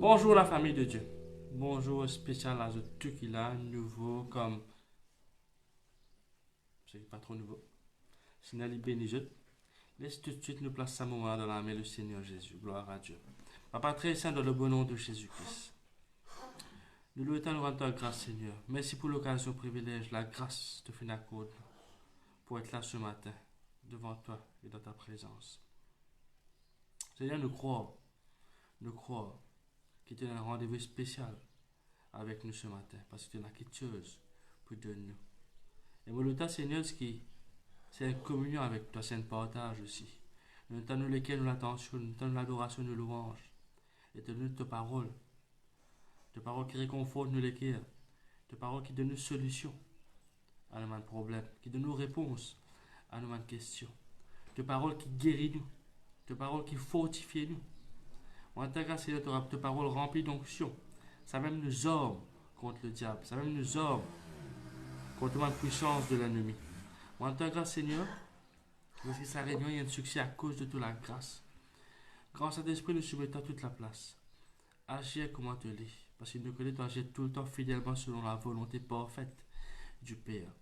Bonjour la famille de Dieu. Bonjour spécial à tout qui là, nouveau comme. C'est pas trop nouveau. Signal béni je. Laisse tout de suite nous placer un moment dans la main du Seigneur Jésus. Gloire à Dieu. Papa très saint dans le bon nom de Jésus-Christ. Nous louons nous rendons grâce Seigneur. Merci pour l'occasion, privilège, la grâce de finir pour être là ce matin devant toi et dans ta présence. Seigneur, nous croyons qu'il y a un rendez-vous spécial avec nous ce matin, parce que tu as quelque chose pour de nous. Et mon Seigneur, c'est une communion avec toi, c'est un partage aussi. Nous t'en lesquels nous l'attention, nous t'en l'adoration, nous louange. Et te donne tes paroles qui réconfortent nous les cœurs, tes paroles qui donnent nous solutions à nos problèmes, qui donnent nous réponses à nos questions, tes paroles qui guérissent nous, tes paroles qui fortifient nous. En tant que Seigneur, tu auras tes paroles remplies d'onction. Ça même nous arme contre le diable. Ça même nous arme contre la puissance de l'ennemi. En tant que Seigneur, parce que sa réunion, il y a un succès à cause de toute la grâce. Grâce à l'Esprit, nous soumettons toute la place. Agir comme tu lis. Parce que nous connaissons, tu agis tout le temps fidèlement selon la volonté parfaite du Père.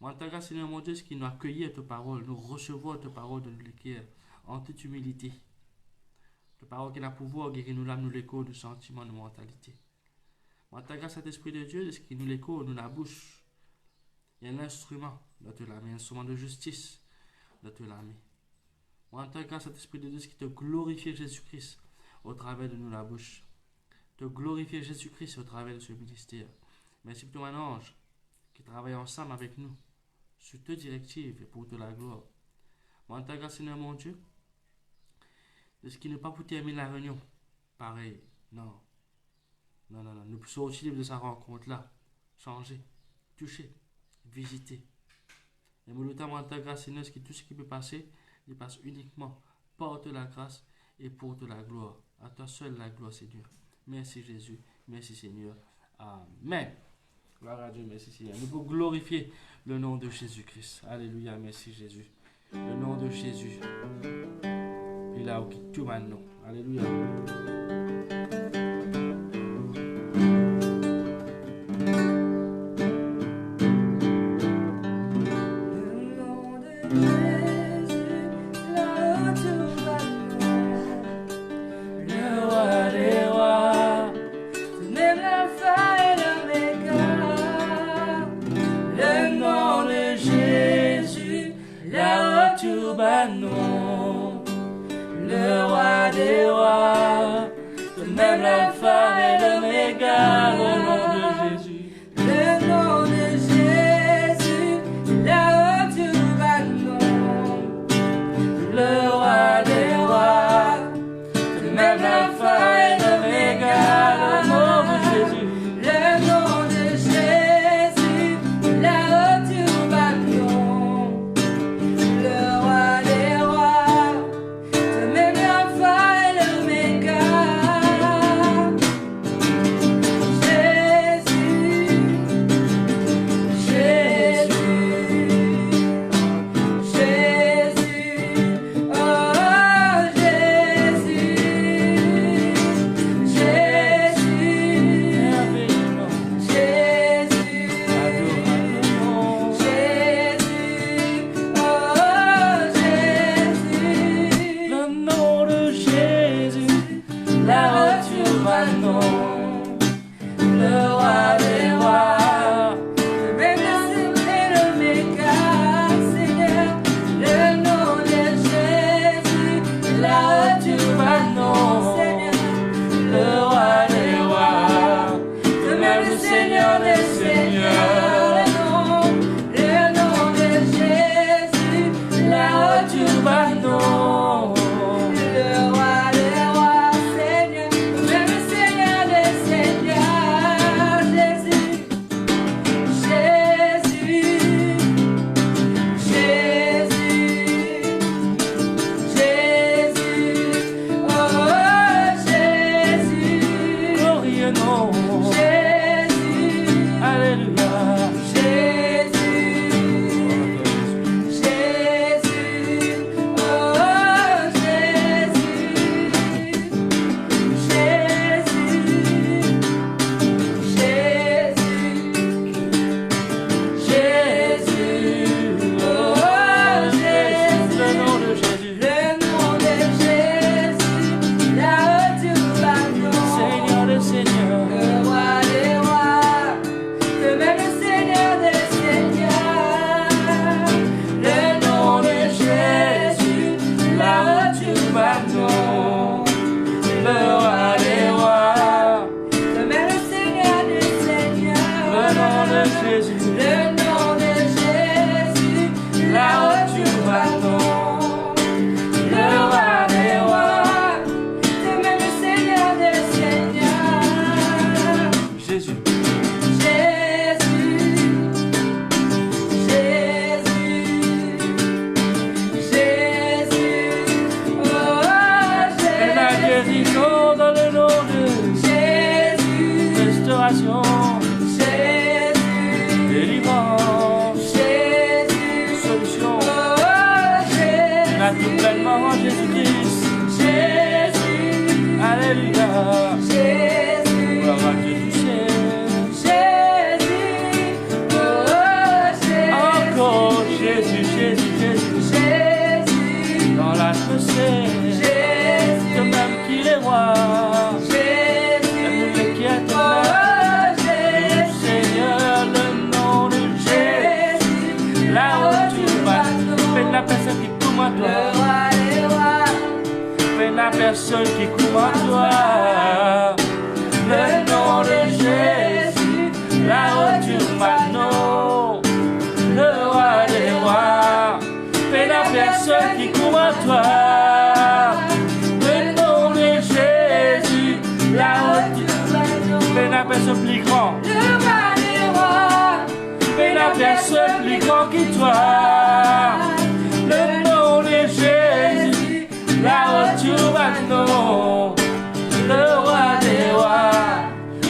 En tant que Seigneur, mon Dieu, ce qui nous accueille à tes paroles, nous recevons tes paroles de nous cœur en toute humilité. La parole qui a pouvoir guérir nous l'âme, nous l'écho, nous sentiments, nous mentalité. En tant que cet esprit de Dieu, ce qui nous l'écho, nous la bouche. Il y a un instrument dans ta main, un instrument de justice dans ta main. En tant que cet esprit de Dieu, ce qui te glorifie Jésus-Christ au travers de nous la bouche. Te glorifier Jésus-Christ au travers de ce ministère. Merci pour ton ange qui travaille ensemble avec nous sur tes directives et pour te la gloire. En tant que Seigneur mon Dieu, de ce qui n'est pas pour terminer la réunion. Pareil, non. Nous sortir libre de sa rencontre-là. Changer, toucher, visiter. Et mon notamment en ta grâce, Seigneur, tout ce qui peut passer, il passe uniquement par la grâce et pour de la gloire. À toi seul la gloire, Seigneur. Merci Jésus, merci Seigneur. Amen. Gloire à Dieu, merci Seigneur. Nous pouvons glorifier le nom de Jésus-Christ. Alléluia, merci Jésus. Le nom de Jésus. Il a occupé tout maintenant. Alléluia. Le roi des rois, même l'alpha et l'oméga, le nom de Jésus. Le nom de Jésus, là où tu vas, non. Le roi des rois, même l'alpha et l'oméga, le nom de Jésus. Le nom de Jésus, là où tu vas, non. Le roi des rois, même l'alpha et l'oméga. libération, Jésus, délivrance, Jésus, solution. oh On a tout Jésus, pleinement en Jésus-Christ. Jésus, Alléluia. Jésus, Gloire à Dieu du ciel. Jésus, oh Jésus, Encore Jésus, Jésus, Jésus. Jésus, Dans l'atmosphère, Jésus, de même qu'il est roi. Jésus, Qui est oh le Jésus, Seigneur, le nom de Jésus. Jésus, Là où tu vas, fais la personne qui court à le toi. roi des rois, Fais la personne qui court à toi. Le nom de Jésus, là où tu vas, non. Le roi des rois. Fais la personne qui court à toi. Le nom de Jésus, là où tu fais la personne plus grand. le roi des rois, Fais la personne plus grand que toi. Le nom de Jésus, là où tu vas, non. Le roi des rois.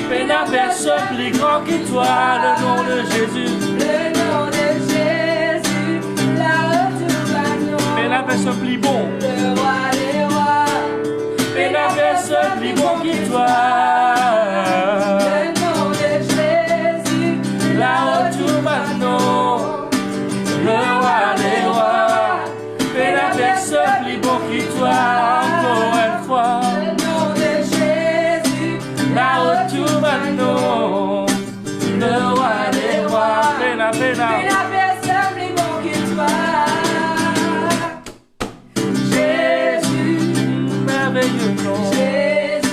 Fais la personne plus grand que toi. Le nom de Jésus. le nom de Jésus, là où tu vas, non. Fais la personne plus bon. Le roi des rois, Fais la personne plus bon que toi. le nom de Jésus, Là où tu vas, non. Le roi des rois. Fais la personne plus bon que toi. Encore une fois. le nom de Jésus, Là où tu vas, non. Le roi des rois. Fais la fais la personne plus bon que toi. Jésus, merveilleux nom. Jésus,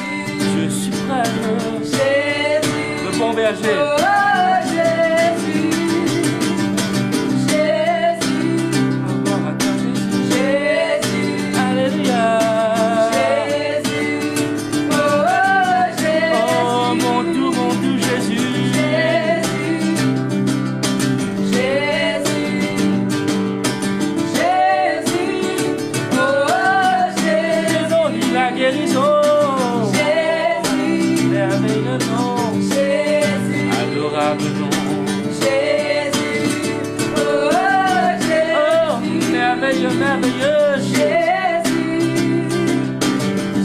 Je suis prêtre. Jésus, Le bon berger. oh Jésus, Jésus, Gloire à toi, Jésus. Jésus, Alléluia. Jésus, oh Oh, Jésus, mon doux Jésus. Jésus, Jésus, oh Jésus, Le nom de la guérison. Jésus, Merveilleux nom. Jésus, Adorable nom. Jésus, oh Oh, Jésus, merveilleux, merveilleux Jésus.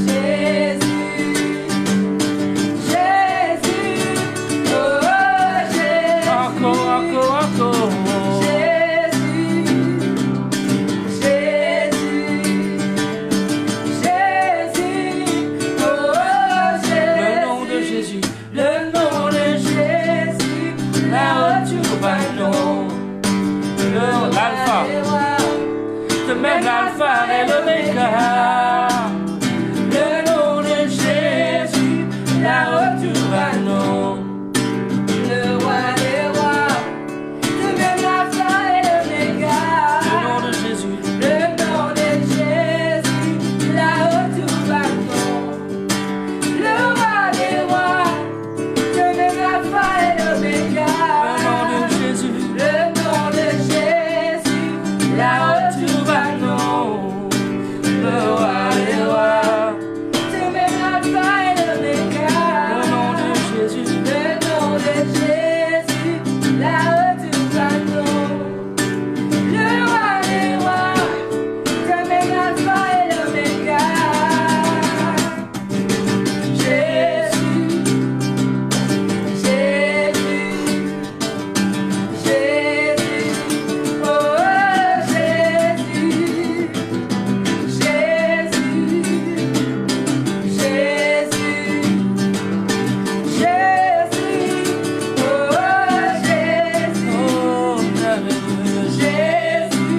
Jésus, Jésus, Jésus, oh Jésus, Encore, encore, encore. Jésus, Jésus, oh Le Jésus, nom de Jésus. le nom de Jésus, Là où tu vas, non. L'alpha. De même l'alpha et l'oméga. Le nom de Jésus. Là où tu vas, non. le roi des rois, de même l'alpha et l'oméga. Le nom de Jésus. Le nom de Jésus, là où tout va, non. Le roi des rois, de même l'alpha et l'oméga. Le nom de Jésus. Le nom de Jésus, là où tout va, non. Le roi des rois. De même l'alpha et l'oméga. Le nom de Jésus. Le nom de Jésus, là où tout va, non. Le roi des rois, de même l'alpha et l'oméga. Jésus, Jésus, Jésus, oh Jésus, Jésus, Jésus, Jésus, oh Jésus, Oh, merveilleux Jésus,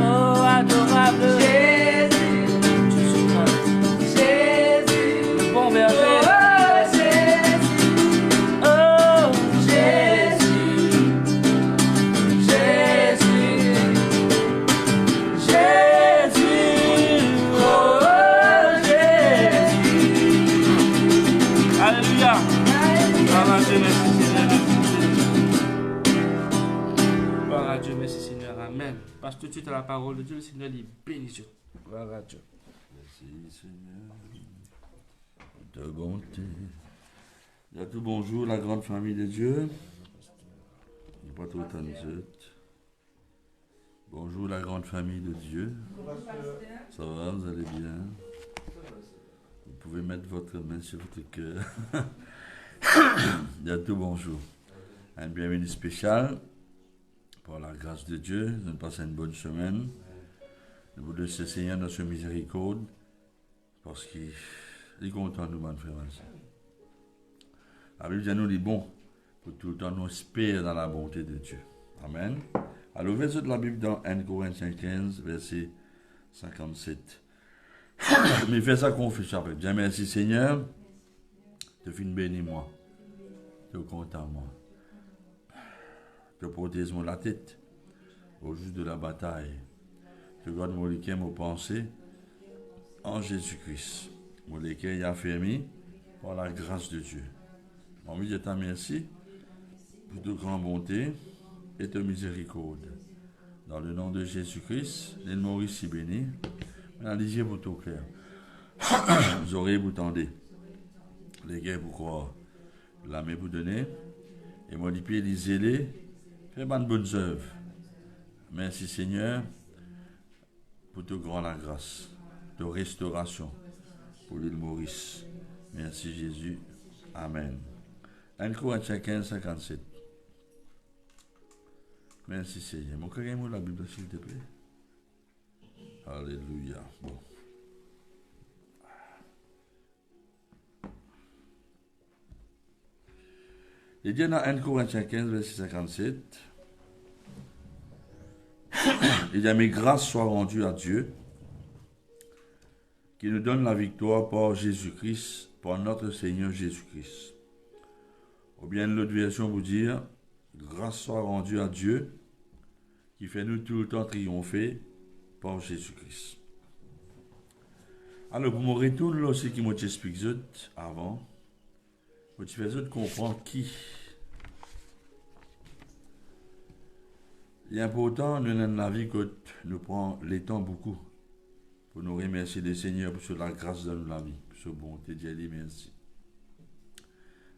Oh, adorable Jésus, Tu suis prêtre. Jésus, Le bon berger. oh Jésus, Oh, Jésus, Jésus, Jésus. Oh, Jésus. Alléluia. Gloire à Dieu, merci Seigneur. Gloire à Dieu, merci Seigneur. Amen. Passe tout de suite à la parole de Dieu. Le Seigneur dit bénédiction. Gloire à Dieu. Merci Seigneur de bonté À tout bonjour, la grande famille de Dieu. Pas trop bonjour, la grande famille de Dieu. Ça va, vous allez bien? Vous pouvez mettre votre main sur votre cœur. À tout bonjour. Un bienvenue spécial. Par la grâce de Dieu, nous passons une bonne semaine. Nous voulons ce Seigneur notre miséricorde. Parce qu'il est content de nous, mon frère. La Bible dit nous, il est bon. Pour tout le temps, nous espérons dans la bonté de Dieu. Amen. Alors, verset de la Bible dans 1 Corinthiens 15, verset 57. Mais fais sa confession avec Dieu. Merci Seigneur. Te finis béni moi. Te content moi. Te protège-moi la tête. Au jour de la bataille. Te garde mon cœur, mon pensée. En Jésus-Christ. Mon cœur est affermi par la grâce de Dieu. Envie de te remercier pour de grande bonté et de miséricorde. Dans le nom de Jésus-Christ, les Maurice si béni. Analysez pour tout cœur. Vous aurez vous tendez. Les gars pour croire. La main pour donner. Et moi, les pieds, lisez-les. Faites de bonnes œuvres. Merci Seigneur pour te grand la grâce, de restauration pour l'île Maurice. Merci Jésus. Amen. 1 Corinthiens 15, 57. Merci Seigneur. Mon cœur est la Bible, s'il te plaît. Alléluia. Bon. Il dit dans 1 Corinthiens 15, verset 57. Il dit, mes grâces soient rendues à Dieu, qui nous donne la victoire par Jésus-Christ, par notre Seigneur Jésus-Christ. Ou bien l'autre version vous dire, grâce soit rendue à Dieu, qui fait nous tout le temps triompher par Jésus-Christ. Alors, pour me retourner là aussi qui m'a expliqué avant, pour te faire comprendre qui. Il est important, nous, dans la vie, que nous prenons les temps beaucoup pour nous remercier le Seigneur pour la grâce de la vie, pour sa bonté, Dieu dit merci.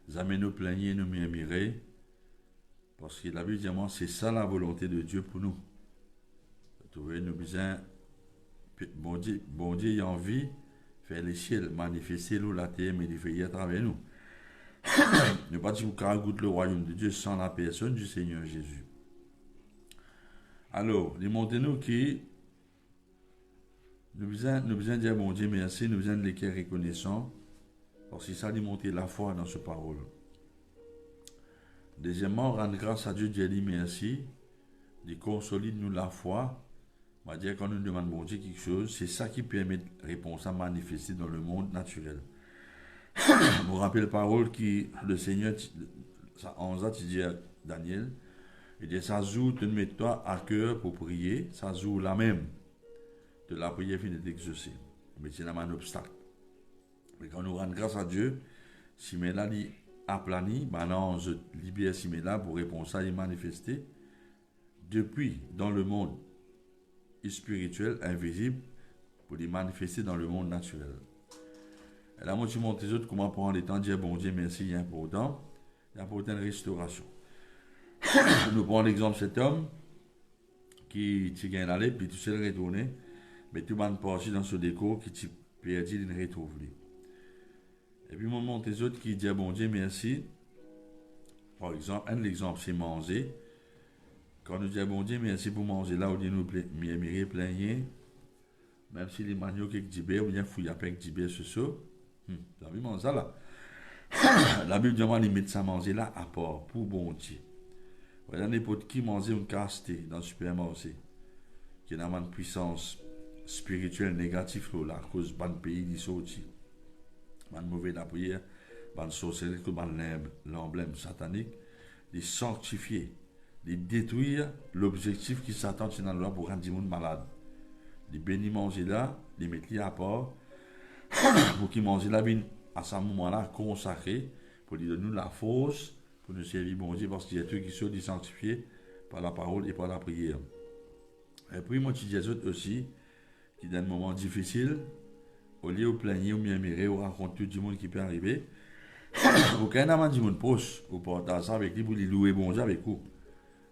Jamais nous plaigner, nous murmurer, parce que la Bible dit, c'est ça la volonté de Dieu pour nous. Vous voyez, nous besoin, bon Dieu a envie, faire les ciels, manifester l'eau, la terre, mais il fait à travers nous. Ne pas dire qu'on goûte le royaume de Dieu sans la personne du Seigneur Jésus. Alors, montrez-nous que nous besoin dire bon Dieu merci, nous besoin de l'écrire reconnaissant, parce que ça démontre la foi dans ce parole. Deuxièmement, rendre grâce à Dieu, Dieu dit merci, de consolide nous la foi. On va dire quand nous demandons bon Dieu quelque chose, c'est ça qui permet de réponse à manifester dans le monde naturel. Je me rappelle la parole que le Seigneur, en ça, tu dis à Daniel, il dit ça joue, te mets toi à cœur pour prier, ça joue la même. De la prière finit d'exaucer. Mais c'est un obstacle. Mais quand nous rendons grâce à Dieu, si mais là, il aplani, maintenant je libère si mais là pour répondre à ça et manifester depuis dans le monde spirituel, invisible, pour les manifester dans le monde naturel. Et là, moi, je montre les autres comment prendre le temps de dire bon Dieu, merci, il y a important une restauration. Nous prenons l'exemple de cet homme qui gagne l'aller, puis tout seul retourné, mais tout le monde passe dans ce décor qui t'y perdu, il retrouve. Et puis, moi, montre les autres qui disent bon Dieu, merci. Par exemple, un exemple, c'est manger. Quand nous disons bon Dieu, merci pour manger là où nous mériter plaigner, même si les maniocs avec dibé, ou bien fouillent avec dibé, ce saut, vous avez mangé ça là. La Bible demande de mettre ça manger là à part, pour bon Dieu. Il y a n'importe qui manger une casté dans le supermarché, qui a une puissance spirituelle négative là, à cause de pays qui sorti. Une mauvaise la prière, une sorcellerie, l'emblème satanique, de sanctifier, de détruire l'objectif qui s'attend dans la loi pour rendre les gens malades. De bénir manger là, de mettre à part, pour qu'ils mangent là, à ce moment-là, consacré, pour lui donner la force, pour nous servir bon Dieu, parce qu'il y a tout qui sont sanctifiés par la parole et par la prière. Et puis, moi, tu dis aussi, qui dans un moment difficile, au lieu de plaigner ou murmurer ou raconter tout le monde qui peut arriver, Aucun n'a dit mon proche, ou partage ça avec lui pour lui louer bon Dieu avec vous.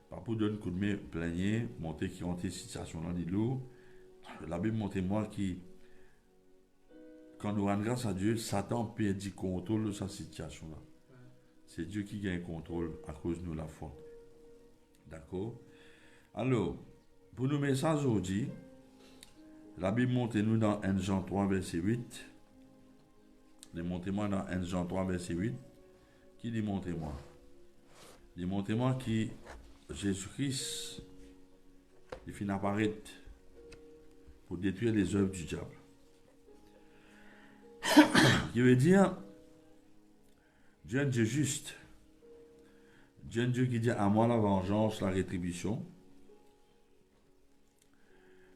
Pas pour donner un coup de main plaigner, monter qui rentre situation dans l'îlot. La Bible montre moi qui, quand nous rendons grâce à Dieu, Satan perd le contrôle de sa situation là. C'est Dieu qui gagne le contrôle à cause de nous la foi. D'accord? Alors, pour nos messages aujourd'hui, la Bible montre nous dans 1 Jean 3, verset 8. Démontrez-moi dans 1 Jean 3, verset 8. Qui démontrez-moi? Démontrez-moi qui Jésus-Christ, il finit apparaître pour détruire les œuvres du diable. Qui veut dire, Dieu est un Dieu juste. Dieu est un Dieu qui dit à moi la vengeance, la rétribution.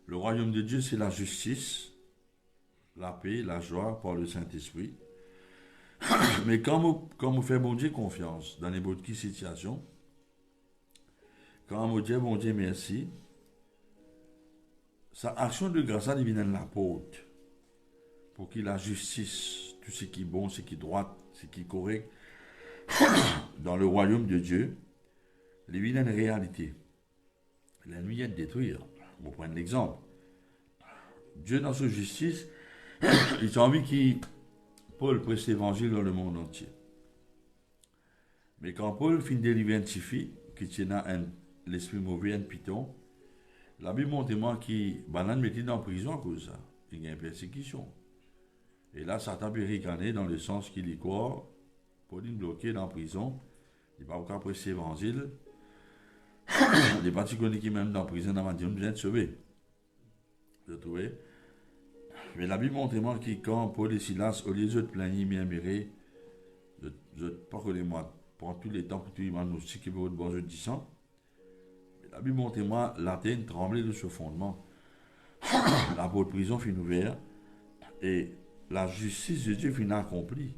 Le royaume de Dieu, c'est la justice, la paix, la joie par le Saint-Esprit. Mais quand on fait bon Dieu confiance dans les bonnes situations, quand on dit bon Dieu merci, sa action de grâce à divine l'apôtre pour qu'il la justice, tout ce qui est bon, ce qui est droit, ce qui est correct dans le royaume de Dieu, il y a une réalité. L'ennemi est de détruire. On va prendre l'exemple. Dieu dans sa justice, il a envie qu'il Paul prêche l'évangile dans le monde entier. Mais quand Paul finit de l'identifier, qui tient à l'esprit mauvais, un piton, la Bible montre moi qui banane mettait en prison à cause de ça. Il y a une persécution. Et là, Satan peut ricaner dans le sens qu'il y croit, Paul est bloqué dans la prison, il va pas prêcher l'évangile. Les participants qui même dans la prison, dans la dit, on vient de sauver. Vous trouvez? Mais la Bible montre moi que quand Paul et Silas, au lieu de plaigner, bien miré, je pardonnez-moi, prends tous les temps pour tout le monde aussi qui veut votre bon jeu de 10 ans. Mais la Bible montre moi, l'Athènes tremblait de ce fondement. La porte de prison fut ouverte et la justice de Dieu fut accomplie.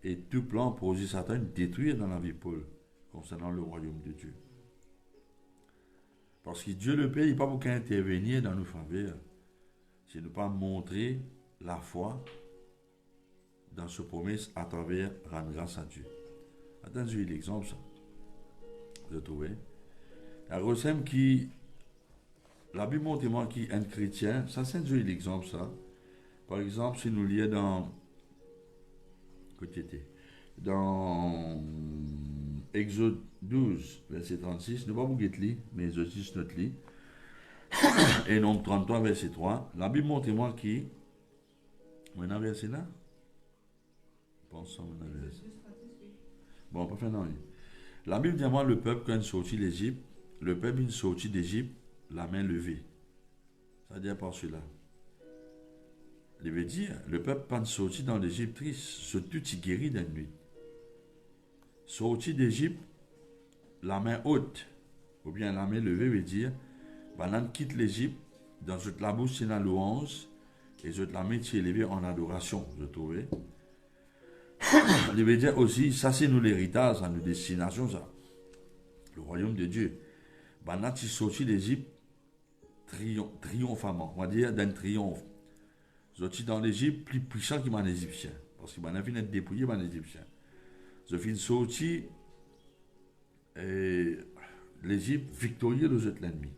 Et tout plan posé Satan détruire dans la vie de Paul concernant le royaume de Dieu. Parce que Dieu le Père, il n'a pas beaucoup intervenir dans nos faveurs. C'est de ne pas montrer la foi dans ce promesse à travers rendre grâce à Dieu. Attendez l'exemple, ça. Vous trouvez? La ressemble qui, la Bible montre moi qui est un chrétien, ça c'est l'exemple, ça. Par exemple, si nous lions dans Exode 12, verset 36, ne pas vous guetter, mais Exode 6, notre lit. Et Nombre 33, verset 3, la Bible montre-moi qui. Maintenant, verset là? Pensons, verset. Bon, pas fait non. La Bible dit moi le peuple, quand il sortit d'Égypte, le peuple il sortit d'Égypte, la main levée. Ça veut dire par cela. Il veut dire, le peuple pas sorti dans l'Égypte triste, surtout il guérit d'une nuit. Sorti d'Égypte, la main haute, ou bien la main levée veut dire, Banan quitte l'Égypte, dans toute la bouche c'est la louange, et toute la main est élevée en adoration, je trouvais. Il veut dire aussi, ça c'est nous l'héritage, à nos destinations, ça. Le royaume de Dieu. Banan est sorti d'Égypte triomphamment, on va dire d'un triomphe. Sorti dans l'Égypte plus puissant que les Égyptiens, parce que Banan vient d'être dépouillé par les Égyptiens. Je finis sorti l'Égypte victorieux de l'ennemi.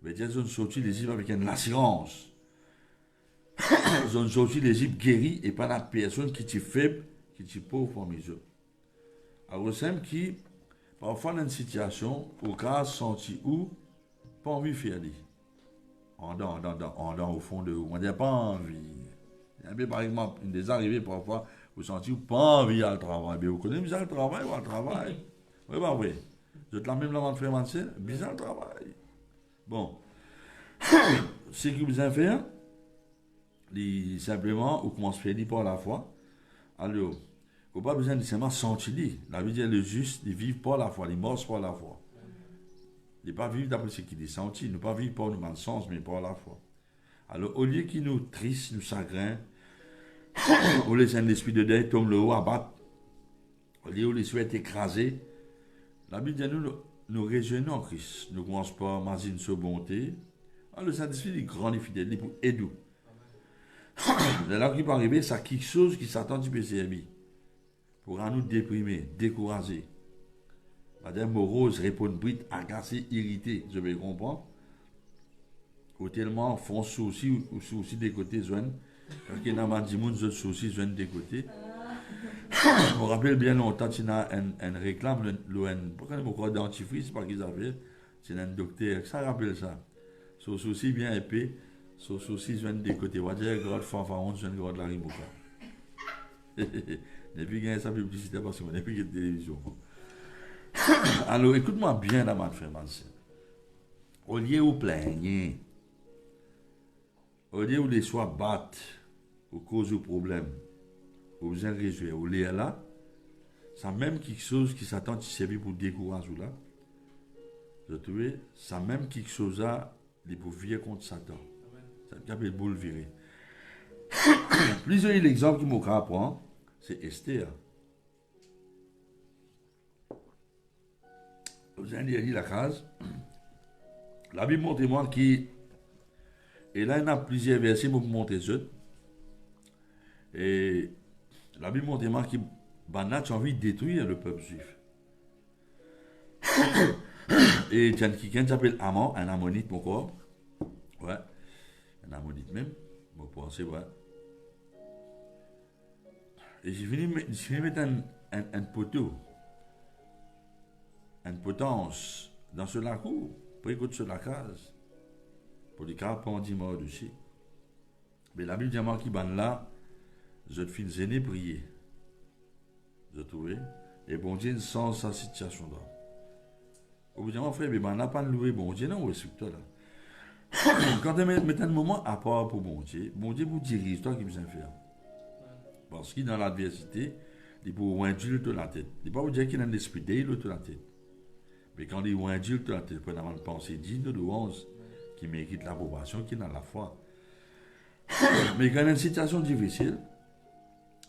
Mais ils ont sorti l'Égypte avec une assurance. Ils ont sorti l'Égypte guéri et pas la personne qui est faible, qui est pauvre parmi eux. Alors, c'est qui, parfois dans une situation, au cas senti où, pas envie de faire. En dedans, au fond de vous. On n'a pas envie. Il y a par exemple une des arrivées parfois, vous sentez pas envie à le travail. Mais vous connaissez bizarre le travail ou à le travail? Oui, bah oui. Vous êtes la même là de faire bizarre le travail. Bon. Ce que vous avez fait, simplement, vous commencez à faire par la foi. Alors, vous n'avez pas besoin de seulement sentir. La vie dit le juste, il vit par la foi, il mort par la foi. Il ne pas vivre d'après ce qu'il est senti, ne pas vivre par le mal sens, mais par la foi. Alors, au lieu qu'il nous triste, nous chagrin, au lieu que l'esprit de deuil tombe le haut, abattre, au lieu où les souhaits écrasés, la Bible dit nous réjouissons en Christ. Nous ne commençons pas à imaginer sa bonté. Alors, le Saint-Esprit est grand et fidèle, il est pour aider. C'est là qu'il peut arriver, c'est quelque chose qui s'attend du PCMI. pour nous déprimer, décourager. Madame morose, répondre brute, agacé, irrité, je vais comprendre. Ou tellement font souci ou souci des côtés, joignent. Quand il y a un monde, je souci, joignent des côtés. Je me rappelle bien longtemps, il y a un réclame, pourquoi on croit dentifrice, pas qu'ils avaient, c'est un docteur, ça rappelle ça. Son souci bien épais, son souci, joignent des côtés. On va dire, grand fanfaron, joignent grand de la rimouka. Et puis, il y a sa publicité parce qu'on n'a plus de télévision. Alors, écoute-moi bien, là, ma frère, ma soeur. Au lieu où plaigner, au lieu où les soins battent, aux causes du problème, aux besoins résoudre, au lieu là, c'est même quelque chose qui s'attend à servir pour décourager là. Je trouve, c'est même quelque chose là, pour virer contre Satan. Ça s'appelle boule virer. Plusieurs l'exemple qui m'a apprendre, c'est Esther. Vous avez dit la case. La Bible montre moi qui. Et là, il y a plusieurs versets pour vous montrer ça. Et la Bible montre moi qui. Banat a envie de détruire le peuple juif. Et il y a quelqu'un qui s'appelle Amon, un ammonite, mon corps. Ouais. Un ammonite même. Vous pensez, ouais. Et j'ai fini de mettre un poteau. Une potence dans ce lac pour écouter sur la case, pour les cas pendant mort dessus. Mais la Bible dit à qui ban là, je te finis zéné prier. Je trouvais, et bon Dieu sans sa situation là. Au bout d'un moment, frère, mais ben n'a pas loué bon Dieu, non, c'est toi là. Quand tu mets un moment à part pour bon Dieu vous dirige, toi qui me faire. Parce qu'il dans l'adversité, il peut oindre de la tête. Il ne peut pas vous dire qu'il a un esprit d'île de la tête. Mais quand il y a un adulte, il peut avoir une pensée digne de louange qui mérite l'approbation, qui n'a la foi. Mais quand il y a une situation difficile,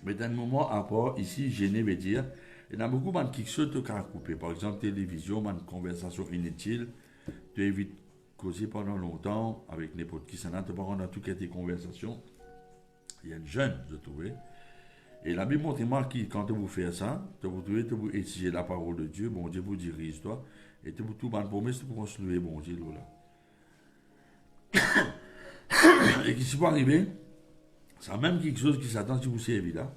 mais dans un moment à part, ici, gêné veut dire, il y a beaucoup de qui se couper. Par exemple, télévision, une conversation inutile, tu évites de causer pendant longtemps avec n'importe qui, ça n'a pas dans tout cas tes conversations. Il y a une jeune, je trouvais. Et la Bible montre moi qui, quand vous faites ça, vous étudier la parole de Dieu, bon Dieu vous dirige toi, et vous tout bonne promesse pour construire bon Dieu là. Et qui s'est pas arrivé, c'est même quelque chose qui s'attend si vous servez là.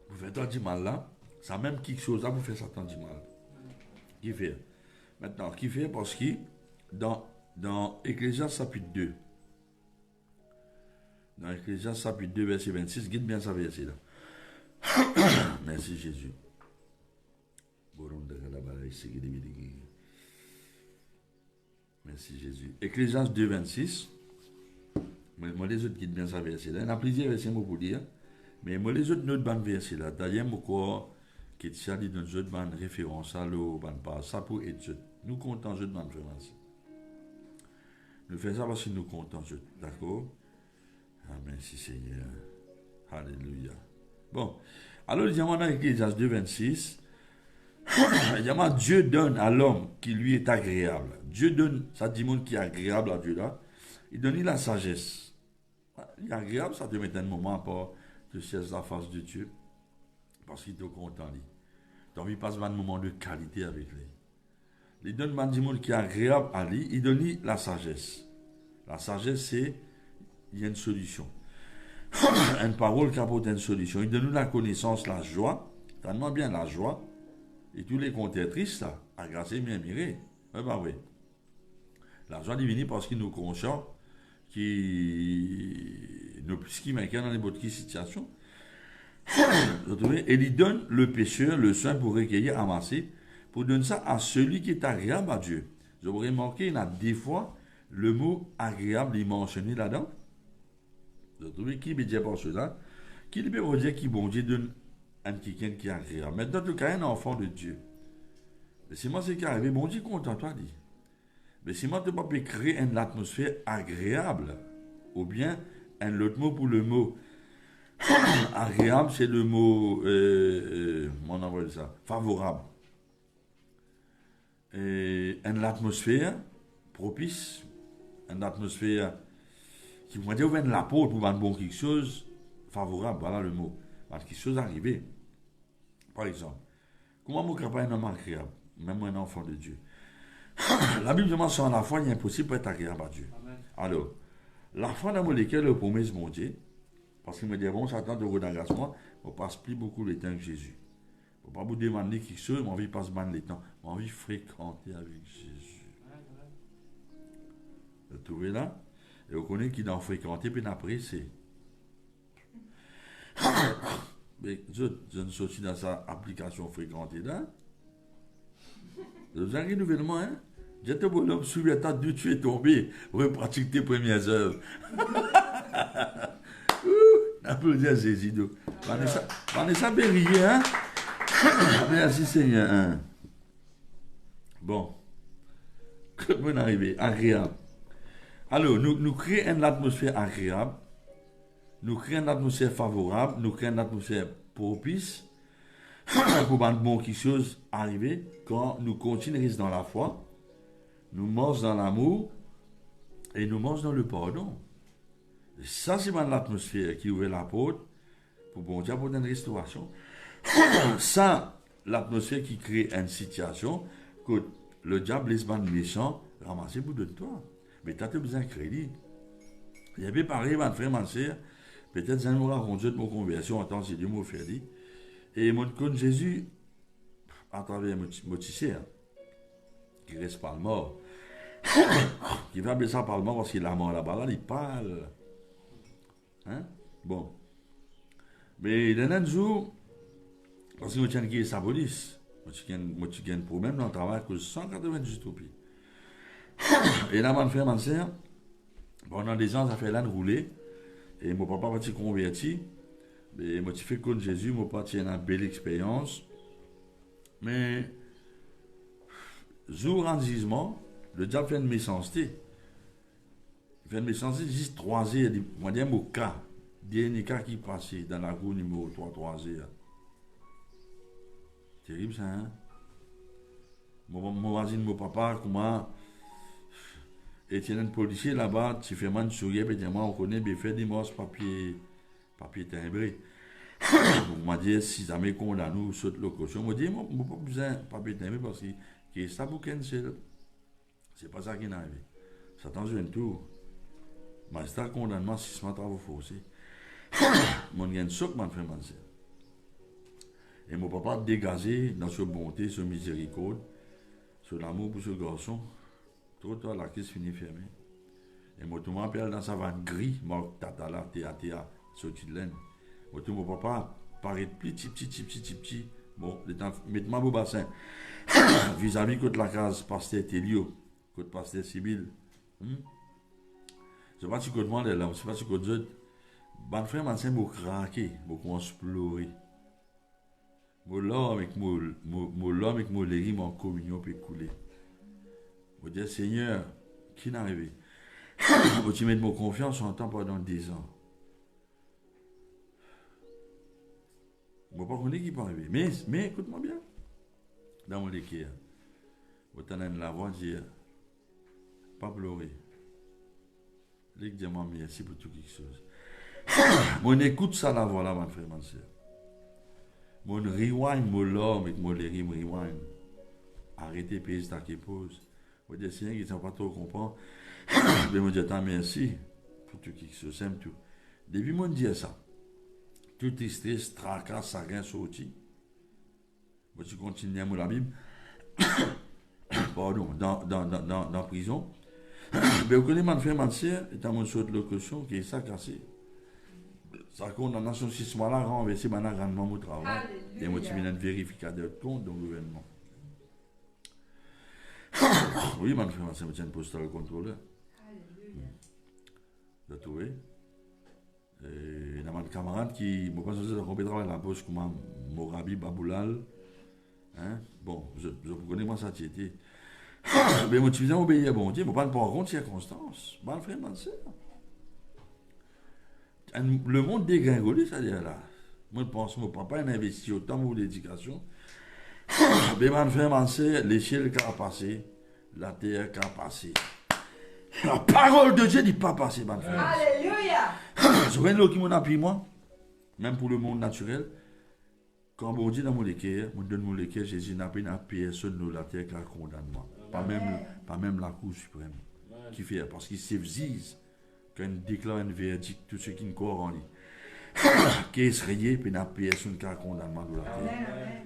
Vous faites tant du mal là, c'est même quelque chose là, vous faites ça tant du mal. Qui fait? Maintenant, qui fait parce que dans Ecclésiaste chapitre 2, dans Ecclésiaste chapitre 2, verset 26, guide bien ça verset là. Merci Jésus. Merci Jésus. Ecclésiaste 2, 26. Moi les autres guide bien ça verset là. Il y a plusieurs versets pour dire. Mais moi les autres notre ban verset là. D'ailleurs, moi qui tient dit dans notre ban référence à l'eau, ban pas ça pour être. Nous comptons notre ban référence. Nous faisons ça parce que nous comptons notre. D'accord? Ah, merci Seigneur. Alléluia. Bon. Alors, il y a dans Ecclésiaste 2, 26. Il y a Dieu donne à l'homme qui lui est agréable. Dieu donne, ça dit monde qui est agréable à Dieu là. Il donne la sagesse. Il est agréable, ça te met un moment pour te chercher la face de Dieu. Parce qu'il te content. Tu as envie de passer un moment de qualité avec lui. Il donne un monde qui est agréable à lui. Il donne la sagesse. La sagesse, c'est il y a une solution. Une parole qui apporte une solution. Il donne nous la connaissance, la joie. Tellement bien la joie. Et tous les comptes tristes, ça, agracé, bien miré. Oui, bah oui. La joie divine parce qu'il nous conscient, qui nous qui m'inquiète dans les bonnes situations. Et il donne le pécheur, le saint pour recueillir, amasser, pour donner ça à celui qui est agréable à Dieu. Vous aurez remarqué, il y a des fois, le mot agréable est mentionné là-dedans. Vous trouvez qui veut dire pour cela? Qui veut dire qui bon Dieu donne un quelqu'un qui est agréable. Maintenant, tu as un enfant de Dieu. Mais c'est moi ce qui est arrivé. Bon Dieu content toi dit. Mais si moi tu peux pas créer une atmosphère agréable, ou bien un autre mot pour le mot agréable, c'est le mot on envoie ça, favorable. Et une atmosphère propice, une atmosphère qui va dire la peau pour un bon quelque chose favorable, voilà le mot. Parce que quelque chose arrivé. Par exemple, comment mon capable est un homme agréable, même un enfant de Dieu. La Bible mentionne la foi, il est impossible pour être agréable à Dieu. Amen. Alors, la foi dans lequel le promesse mon Dieu, parce qu'il me dit, bon, Satan de vos engagements, on passe plus beaucoup le temps avec Jésus. Il ne faut pas vous demander quelque chose, mais envie de passer le temps. J'ai envie de fréquenter avec Jésus. Vous trouvez là? Et vous connaissez qui d'en fréquenter, puis après, c'est. Mais je ne suis dans sa application fréquentée là. Vous avez un renouvellement, hein? J'étais bon homme, souviens-toi d'où tu es tombé pour pratiquer tes premières œuvres. Applaudis à Jésus. Vanessa Berrier, hein? Merci Seigneur. Hein? Bon. Comment on arrive? Agréable. Alors, nous créons une atmosphère agréable. Nous créons une atmosphère favorable. Nous créons une atmosphère propice. Pour que bon quelque chose arrive quand nous continuons dans la foi. Nous marchons dans l'amour. Et nous marchons dans le pardon. Et ça, c'est l'atmosphère qui ouvre la porte pour bon Dieu pour une restauration. Ça, l'atmosphère qui crée une situation que le diable laisse les méchants ramasser pour de toi. Mais tu as besoin de crédit. Il y avait pareil, mon frère, ma soeur, peut-être ça nous raconte de mon conversion en tant que Dieu m'a fait dit. Et mon compte Jésus, à travers mon tissé, qui reste pas le mort, qui va baisser par le mort parce qu'il a mort là-bas, là, il parle. Hein? Bon. Mais dans un jour, parce que je tiens qui est sa police, je tiens un problème dans le travail que 198 roupies. Et là, mon frère, ma soeur, pendant des ans, ça fait l'an rouler. Et mon papa va se convertir. Et moi, je fais comme Jésus, mon papa a une belle expérience. Mais, jour en jugement, le diable fait une méchanceté. Il fait une méchanceté juste 3 heures. Moi, je dis mon cas. Dernier cas qui passait dans la cour numéro 3 heures. Terrible ça, hein? Mon voisin, mon papa, comment. Et il y a un policier là-bas, tu fais mal sourire, et on connaît, mais fait des morses papier timbré. Donc, m'a dit, si jamais condamné ou saute location, m'a dit, moi, je n'ai pas besoin de papier timbré parce que ça vous cancel. C'est pas ça qui est arrivé. Ça t'en joue un tour. Mais c'est un condamnement, 6 mois de travaux forcés. Mon gain de choc, m'a fait mal. Et mon papa a dégagé dans sa bonté, sa miséricorde, sur l'amour pour ce garçon. Tout la crise finit fermée. Et moi, tout m'appelle dans sa vanne gris, moi, tata là, théa, sorti de laine. Moi, tout mon papa paraît petit. Bon, le temps, mettez-moi au bassin. Vis-à-vis de la case pasteur Télio, côté pasteur Sibyl. Je ne sais pas si côté moi, là, je ne sais pas si côté d'autres. Bon frère, m'a dit, moi, craqué, moi, commence à pleurer. Moi, là, avec moi, les rimes en communion peut couler. Je dis, Seigneur, qui n'est arrivé? Je te mets mon confiance en temps pendant 10 ans. Je ne sais pas qu'on est qui peut arriver. Mais écoute-moi bien. Dans mon équerre, je t'en ai la voix dire, pas pleurer. Je dis, merci pour tout quelque chose. Mon écoute ça la voix là, mon frère, ma soeur. Mon rewind, mon l'homme, avec mon les rimes rewind. Arrêtez, pays ta qui pose. Je dis, Seigneur, qui ne sont pas trop comprendre. Mais je dis, merci pour tout qui se sème tout. Depuis moi dire ça, tout est stress, tracas, ça rien sorti. Je continue à la Bible. Pardon, dans la prison. Mais vous connaissez mon frère, ma soeur, et dans mon saut de locution qui est ça cassé. Ça condamnation 6 mois là, renversé maintenant grandement mon travail. Et moi, je suis un vérificateur de compte dans le gouvernement. Oui, mon frère, c'est un postal contrôleur. De trouver. Et il y a un camarade qui m'a pas censé travailler la poche comme Morabi Baboulal. Hein? Bon, je connais moi ça était. Mais moi, tu viens obéir à bon Dieu, je ne pas prendre en compte les circonstances. Mon frère, ma soeur. Le monde dégringolé, c'est-à-dire là. Moi, je pense que mon papa a investi autant pour l'éducation. Mais mon frère, ma soeur, l'échelle qui a passé, la terre qui a passé. La parole de Dieu n'est pas passée, mon frère. Alléluia. Vous voyez l'eau qui m'a appuyé, moi? même pour le monde naturel, quand bon Dieu dans mon cœur, me donne mon cœur, Jésus n'a pas une personne dans la terre qui a condamnement. Pas même la Cour suprême. Qui fait, parce qu'il s'exige quand il déclare un verdict, tout ce qui ne croit en lui. Qui est rayé, puis n'a personne qui a condamnement dans la terre.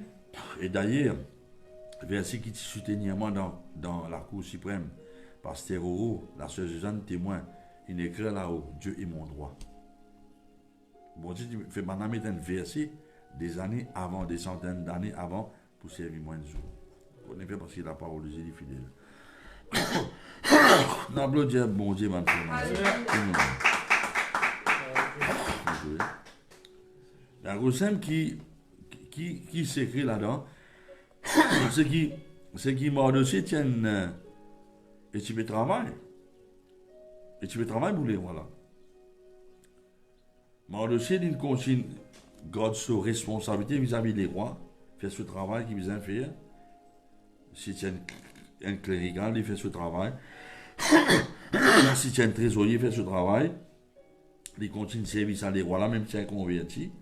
Et d'ailleurs, verset qui soutient moi dans la Cour suprême, Pasteur Oro, la sœur Suzanne témoin, il écrit là-haut, Dieu est mon droit. Bon Dieu fait maintenant mettre un verset des années avant, des centaines d'années avant, pour servir moins de jours. On est fait parce que la parole de Dieu est fidèle. N'applaudissez bon Dieu, mon frère. La Rossem qui s'écrit là-dedans, c'est qui Mardoché tient et tu peux travailler. Et tu peux travailler pour les voilà. Mardoché d'une consigne, garde sa responsabilité vis-à-vis des rois, fait ce travail qu'il vient faire. Si tu es un clérical, il fait ce travail. Si tu es un trésorier, il fait ce travail. Il continue de servir à des rois là, même si tu es converti.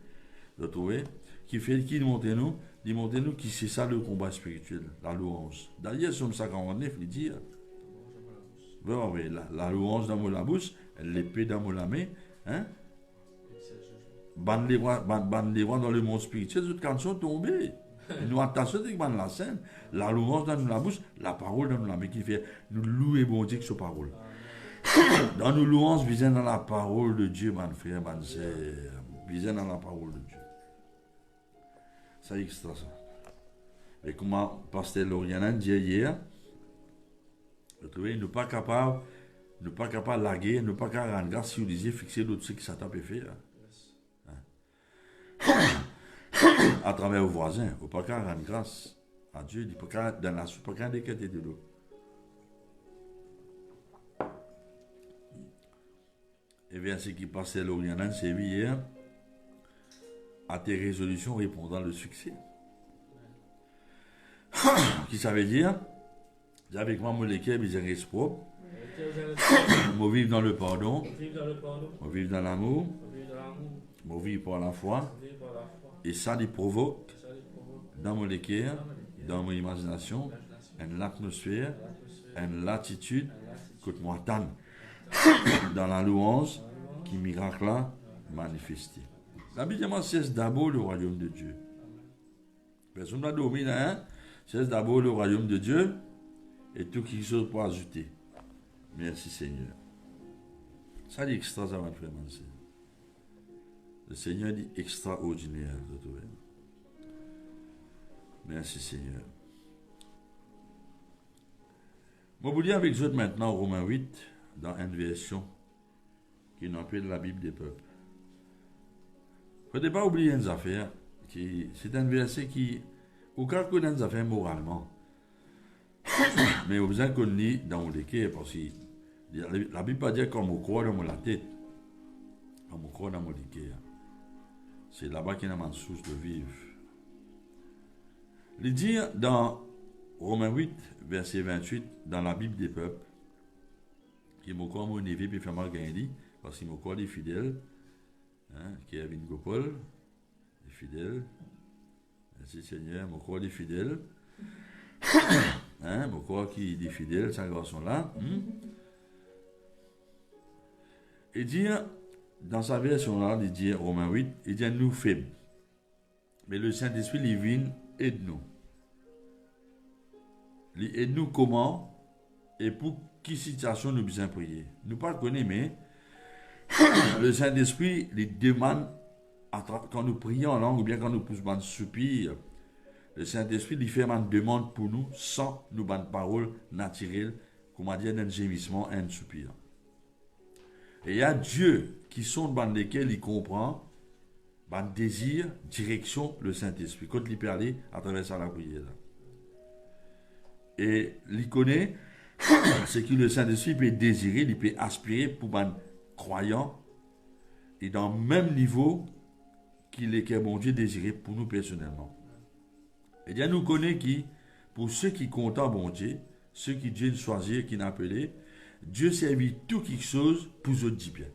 Vous trouvez? Qui montre-nous qui c'est ça le combat spirituel, la louange. D'ailleurs, Somme 59, il dit, la louange dans la bouche, l'épée dans la main, hein? Ban les rois dans le monde spirituel, toutes quand sont tombés. Nous attachons dans la scène, la louange dans la bouche, la parole dans la main qui fait nous louer bon Dieu que sa parole. Dans nos louanges, visant dans la parole de Dieu, mon frère, mon sœur, visant dans la parole de Dieu. Ça extra ça. Et comment Pasteur Loriana dit hier, vous trouvez, nous pas capable de laguer, nous pas capable de rendre grâce si vous disiez fixer l'autre ce qui ça t'a fait. À travers vos voisins, vous pas capable de rendre grâce à Dieu, il pas capable dans la soupe, pas capable de décater de l'eau. Et bien ce qui Pasteur Loriana c'est hier. À tes résolutions répondant le succès. Qui ça veut dire? Avec moi, mon équipe, ils restent propres. Moi, vivre dans le pardon. Moi, vivre dans l'amour. Moi, vivre par la foi. Et ça, il provoque dans mon équipe, dans mon imagination, une atmosphère, une latitude, écoute-moi, tant dans la louange qui miracle là manifesté. L'habitude, c'est d'abord le royaume de Dieu. Personne ne domine, hein? C'est d'abord le royaume de Dieu et tout qui chose pour ajouter. Merci Seigneur. Ça dit extra, ça va faire penser. Le Seigneur dit extraordinaire. Merci Seigneur. Je vous dis avec vous maintenant Romains 8, dans une version qui nous appelle la Bible des peuples. Il ne faut pas oublier une affaire, c'est un verset qui, au cas où nous affaires moralement, mais vous avez connu dans le cœur, parce que la Bible pas dire comme on croit dans la tête, comme on croit dans le cœur. C'est là-bas qu'il y a une source de vivre. Il dit dans Romains 8, verset 28, dans la Bible des peuples, qui m'a croit mon évêque et fait mal gagner, parce qu'il m'a croit des fidèles. Kevin Gopol, les fidèles. Merci Seigneur, mon corps des fidèles. Mon corps qui est des fidèles, ces garçons-là. Il dit, dans sa version-là, il dit, Romains 8, il dit, nous faibles. Mais le Saint-Esprit, il vient, aide-nous. Il aide-nous comment et pour quelle situation nous besoin prier. Nous ne connaissons pas, mais le Saint-Esprit les demande, quand nous prions en langue ou bien quand nous poussons un soupir, le Saint-Esprit lui fait une demande pour nous sans nous une parole naturelle, comme on dit un gémissement, un soupir. Et il y a Dieu qui sont dans lesquels il comprend, un désir, direction, le Saint-Esprit. Quand il peut aller à travers ça la prière. Et il connaît, c'est que le Saint-Esprit peut désirer, il peut aspirer pour un croyant et dans le même niveau qu'il est que bon Dieu désiré pour nous personnellement. Et bien nous connaissons qui, pour ceux qui comptent bon Dieu, ceux qui Dieu choisit, qui n'a appelé, Dieu servit tout quelque chose pour eux dire bien.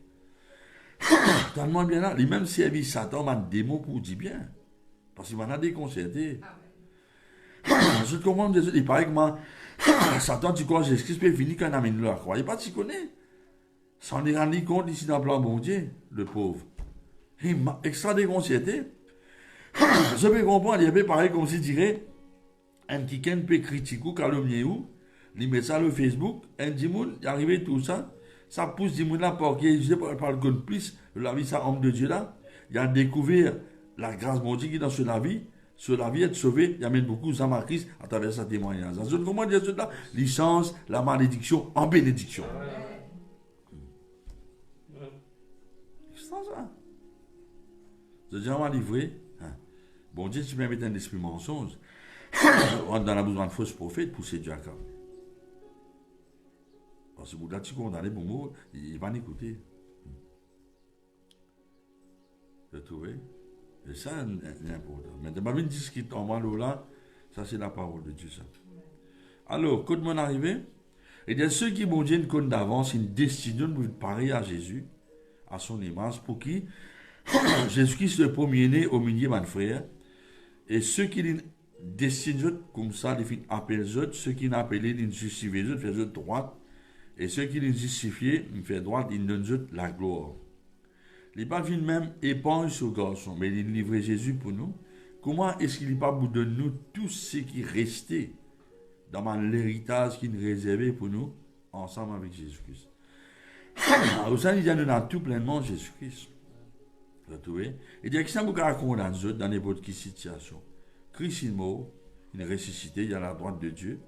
Tellement bien là. Lui-même servi Satan, un démon pour dire bien. Parce qu'il m'en a déconcerté. Je te comprends, il paraît que moi, Satan, tu crois que Jésus-Christ peut venir quand on amène là. Croyez pas, tu connais. S'en est rendu compte ici dans le plan bon Dieu, le pauvre. Il m'a extra déconcerté. Je peux comprendre, il y avait pareil comme si dirait, un petit peut critiquer ou calomnier ou, il met ça sur Facebook, un dimoun, il arrive tout ça, ça pousse dimoun là pour qu'il je par le compte plus, la vie, ça homme de Dieu là, il a découvert la grâce de Dieu qui est dans sur la vie être sauvé, il amène beaucoup de Christ à travers sa témoignage. Je comment dire cela, licence, la malédiction en bénédiction. C'est ça. Je dis, on va livrer. Bon Dieu, tu peux mettre un esprit mensonge. On a besoin de fausses prophètes pour séduire à cap. Parce que là, tu condamnes bon mot, il va n'écouter. Vous trouvez? Et ça, c'est important. Mais de ma vie, discute en moi là, ça c'est la parole de Dieu. Ça. Alors, quand mon arrivé, et bien ceux qui, bon Dieu, ne connaissent d'avance une destination pour pareil à Jésus, à son image, pour qui Jésus-Christ le premier-né au milieu de mes frères, et ceux qui destinent comme ça, ils appellent ceux qui n'appellent, ils justifient, ils font droite, et ceux qui les justifient, ils font droite, ils donnent la gloire. Il n'est pas venu même épargne ce garçon, mais il livrait Jésus pour nous. Comment est-ce qu'il n'est pas bout de nous tout ce qui restait dans l'héritage qu'il nous réservait pour nous, ensemble avec Jésus-Christ. Au sein, il y a tout pleinement Jésus-Christ. Vous trouvez? Et il y a que ça vous raconte dans n'importe quelle situation. Christ est mort, il est ressuscité, il est à la droite de Dieu,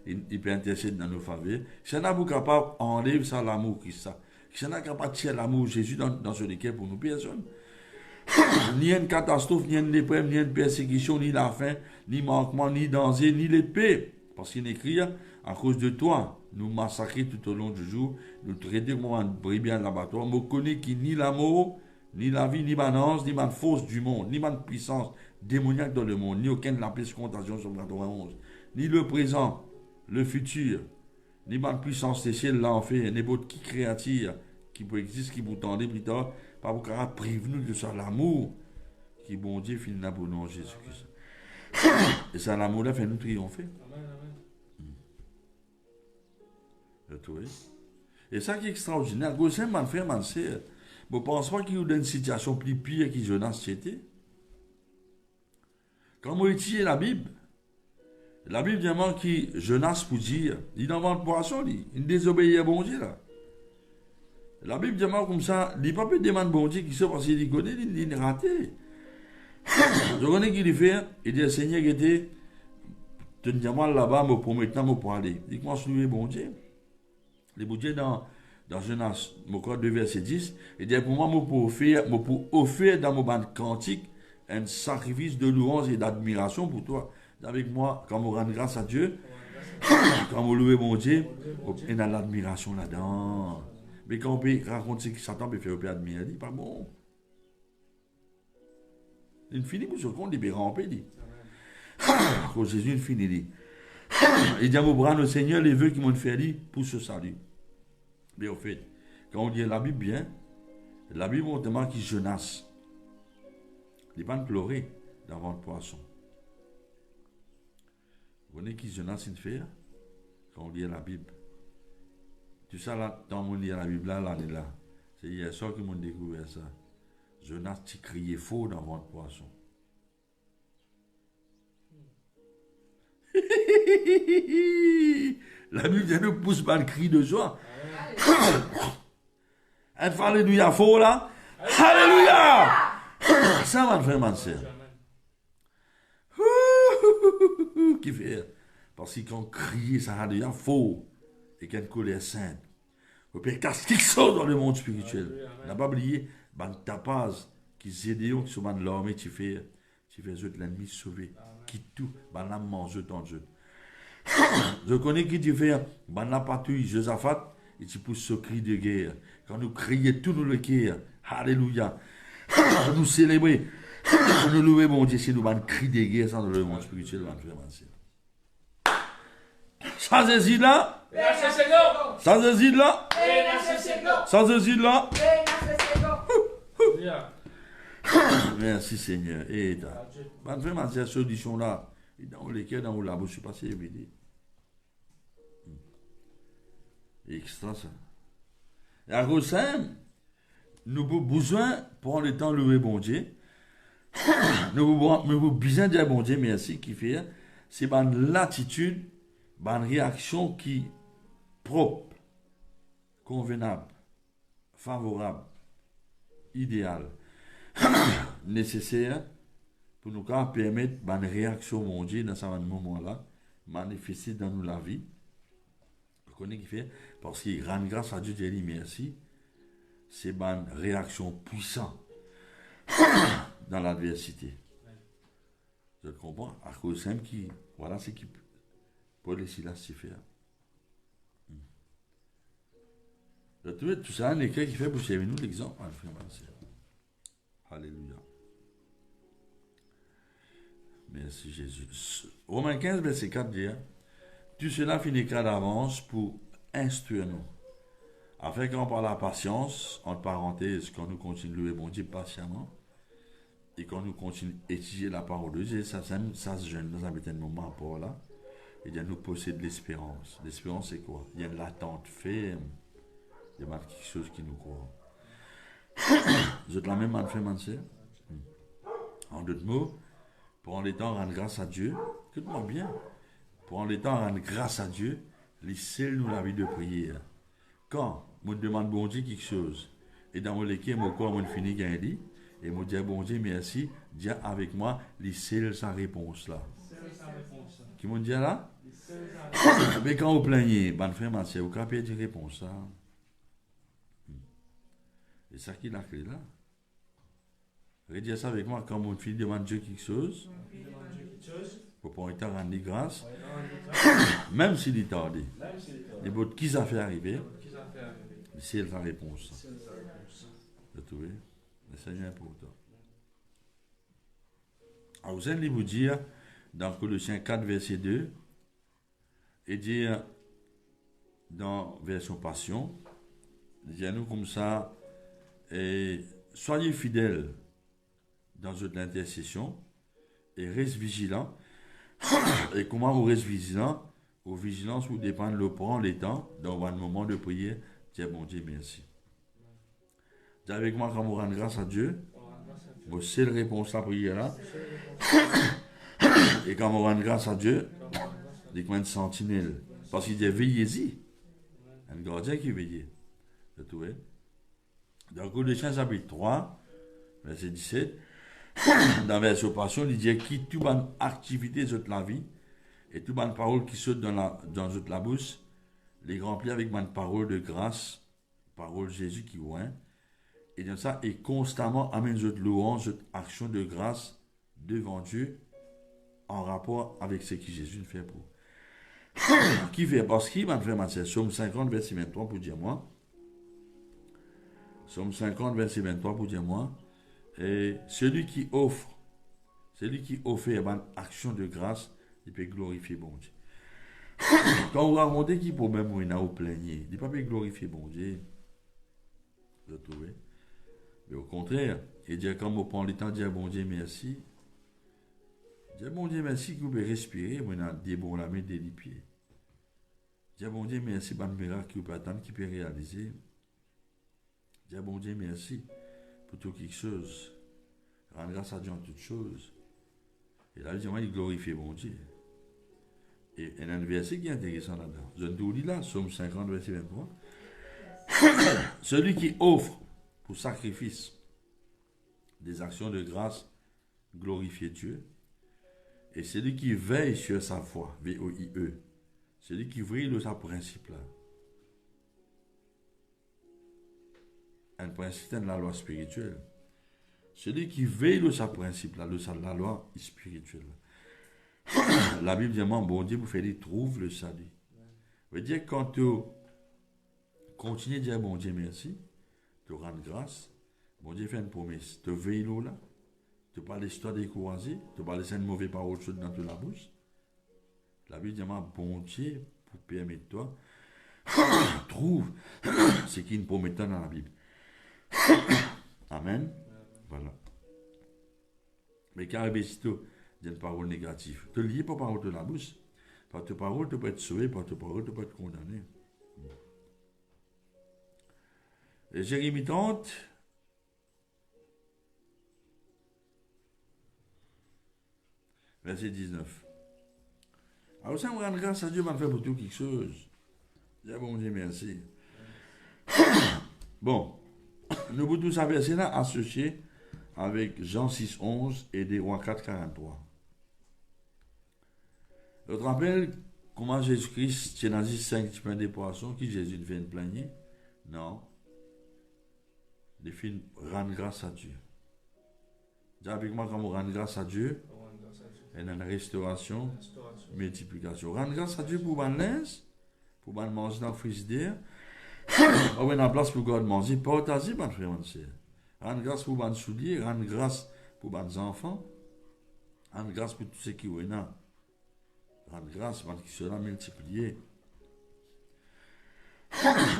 il peut intercéder dans nos faveurs. Si on a vous capable d'enlever ça l'amour Christ, si on a capable de tirer l'amour Jésus dans ce cœur pour nous, personne. Ni une catastrophe, ni une épreuve, ni une persécution, ni la faim, ni manquement, ni danger, ni l'épée. Parce qu'il écrit, à cause de toi, nous massacrer tout au long du jour, nous traiter comme un brebis en l'abattoir, me connaît qui ni l'amour, ni la vie, ni ma nance, ni ma force du monde, ni ma puissance démoniaque dans le monde, ni aucune de la peste contagion sur 91, ni le présent, le futur, ni ma puissance des ciels, l'enfer, n'importe qui créature qui peut exister, qui vous tendez plus tard, par vous car prévenu de ça l'amour qui bon Dieu finit là pour nous Jésus-Christ. Et ça l'amour là fait nous triompher. Vous trouvez? Et ça qui est extraordinaire, Gossin m'a fait ma sœur. Je ne pense pas qu'il y ait une situation plus pire que Jonas c'était. Quand on étudie la Bible dit que Jonas pour dire, il n'en vend poisson, il désobéit à bon Dieu là. La Bible dit comme ça, il n'y a pas de demande bon Dieu qui sait parce qu'il connaît, il est raté. Je connais qu'il fait, il dit, Seigneur, qui était, tenez-moi là-bas, me promettant pour aller. Il dit, comment je suis bon Dieu? Le bon Dieu dans Jonas, mon code de verset 10, il dit, pour moi, je peux offrir dans mon bande cantique un sacrifice de louange et d'admiration pour toi. Avec moi, quand on rend grâce à Dieu, quand on loue mon Dieu, il y a l'admiration là-dedans. Mais quand on peut raconter ce que Satan peut faire, on peut admirer, il dit, pas bon. Il finit pour ce compte, il peut ramper, dit. Quand Jésus il finit, dit. Il dit à mon bras, le Seigneur, les vœux qui m'ont fait, dit, pour ce salut. Mais au fait, quand on lit la Bible bien, la Bible montre qu'il Jonas. Il va pleurer devant le poisson. Vous voyez qui Jonas il fait quand on lit la Bible. Tout ça là, dans mon lire la Bible là, c'est hier soir qu'ils m'ont découvert ça. Jonas tu criait faux devant le poisson. La Bible vient nous pousse par le cri de joie. Elle fait alléluia faux là. Alléluia! Ça va faire ma soeur. Qui fait? Parce qu'on crie, ça a déjà faux. Et qu'il y a une colère sainte. On peut casser quelque chose dans le monde spirituel. On n'a pas oublié, ben tapage, qui s'aident, qui sont dans l'armée, tu fais l'ennemi sauvé. Qui tout, ben la mange dans Dieu. Je connais qui tu fais, ben la patrouille, Josaphat, et tu pousses ce cri de guerre. Quand nous crions tout nous le cœur, alléluia. Nous célébrer, nous louer mon Dieu, c'est nous un cri de guerre dans le monde spirituel. Sans hésiter là, sans hésiter là, sans hésiter là. Alléluia. Merci Seigneur. Et ben, vraiment, cette solution-là, dans lesquelles, dans la bouche, je ne sais pas si évident. Extra ça. Et à cause de ça, nous avons besoin, pour le temps, de louer bon Dieu. Nous avons besoin de dire bon Dieu, merci, qui fait, c'est l'attitude, une réaction qui propre, convenable, favorable, idéale, nécessaire pour nous permettre une réaction mon Dieu dans ce moment-là, manifester dans nous la vie. Vous connaissez qui fait? Parce qu'il rend grâce à Dieu, Dieu merci. C'est une réaction puissante dans l'adversité. Je comprends. À cause simple qui, voilà ce qui Paul et Silas s'y faire. Je trouve tout ça un écrit qui fait pour servir nous l'exemple. Alléluia. Merci Jésus. Romains 15, verset 4 dit, tout cela finira d'avance pour instruire nous, afin qu'on par la patience, entre parenthèses, qu'on nous continue de louer bon Dieu patiemment, et qu'on nous continue d'étudier la parole de Dieu, ça se jeune dans un moment pour là, et bien nous posséder l'espérance. L'espérance c'est quoi? Il y a une attente ferme, il y a quelque chose qui nous croit. Vous êtes la même man frère, man sœur? En d'autres mots, pour en les temps rendre grâce à Dieu, écoute-moi bien, pour en les temps rendre grâce à Dieu, les seuls nous la vie de prière. Quand on demande bon Dieu quelque chose, et dans mon équipe, mon corps, on finit qu'un dit, et on dit bon Dieu merci, dis avec moi, les seuls sa réponse là. Qui m'ont dit là? Mais quand vous plaignez, bon frère, ma sœur, vous avez une réponse ça. Et ça qui est la clé là. Redire ça avec moi, quand mon fils demande Dieu quelque chose, pour pouvoir être rendu grâce, même s'il est tardé, les bottes qui ça fait arriver, c'est la réponse. Vous trouvez? Le Seigneur est important. Alors, vous allez vous dire, dans Colossiens 4, verset 2, et dire, dans version Passion, dire-nous comme ça, et soyez fidèles dans votre intercession et restez vigilants. Et comment vous restez vigilants? Vos vigilances vous dépendent le prend les temps dans un moment de prière. Dieu bon Dieu merci. Dis avec moi quand vous rendez grâce à Dieu, vous seule réponse à la prière là. Et quand vous rendez grâce à Dieu, dites moi une sentinelle. Parce qu'il dit veillez-y. Un gardien qui veille. Vous trouvez? Dans Colossiens chapitre 3, verset 17, dans la version Passion, il dit qui toute bonne activité de la vie et toute bonne parole qui saute dans la bouche, les remplit avec une parole de grâce, parole de Jésus qui oint, et dans ça, et constamment amène votre louange, votre action de grâce devant Dieu en rapport avec ce que Jésus fait pour. Qui fait parce qu'il m'a fait Matthieu, Somme 50, verset 23 pour dire moi. Somme 50, verset 23 pour dire moi. Et celui qui offre une action de grâce, il peut glorifier bon Dieu. Quand vous racontez qui problème vous a au plaignez, il ne peut pas glorifier bon Dieu. Vous trouvez? Mais au contraire, il dit quand vous prenez le temps de dire bon Dieu merci, dire bon Dieu merci que vous pouvez respirer, vous avez des bons la main des pieds. Dire bon Dieu merci pour le miracle que vous pouvez attendre qui peut réaliser. Dire bon Dieu merci pour tout quelque chose. Rendre grâce à Dieu en toutes choses. Et là, il glorifie bon Dieu. Et il y a un verset qui est intéressant là-dedans. Je vous dis là, Somme 50, verset 23. Celui qui offre pour sacrifice des actions de grâce glorifie Dieu. Et celui qui veille sur sa foi, V-O-I-E, celui qui veille de sa principe là. Un principe de la loi spirituelle. Celui qui veille de sa principe là, de la loi spirituelle. La Bible dit, bon Dieu, vous faites trouve le salut. Ça veut dire quand tu continues de dire bon Dieu merci, tu rends grâce, bon Dieu fait une promesse, tu veilles là, tu parles d'histoire découragée, tu parles de mauvais paroles dans toute la bouche. La Bible dit, bon Dieu, pour permettre toi, trouve ce qui est promettant dans la Bible. Amen. Voilà. Mais quand il y a une parole négative, te lié par parole de la bouche. Par ta parole, tu peux être sauvé, par ta parole, tu peux être condamné. Et Jérémie 30, verset 19. Alors ça, on rend grâce à Dieu, m'a fait pour tout quelque chose. Dis bon Dieu, merci. Bon, nous pouvons tous ces versets-là associés avec Jean 6, 11 et des Rois 4, 43. Je te rappelle comment Jésus-Christ, Genesis 5, tu prends des poissons, qui Jésus ne fait une plaignée? Non. Il fait rendre grâce à Dieu. Dis avec moi comment rendre grâce à Dieu. Et une restauration, multiplication. Rendre grâce à Dieu pour ban linge, pour ban manger dans le frigidaire. On a une place pour garder manger, partager, ban frère, mon sœur. Rendre grâce pour ban souliers, rendre grâce pour ban enfants. Rendre grâce pour tous ceux qui ont là. Rendre grâce pour qui sera multiplié.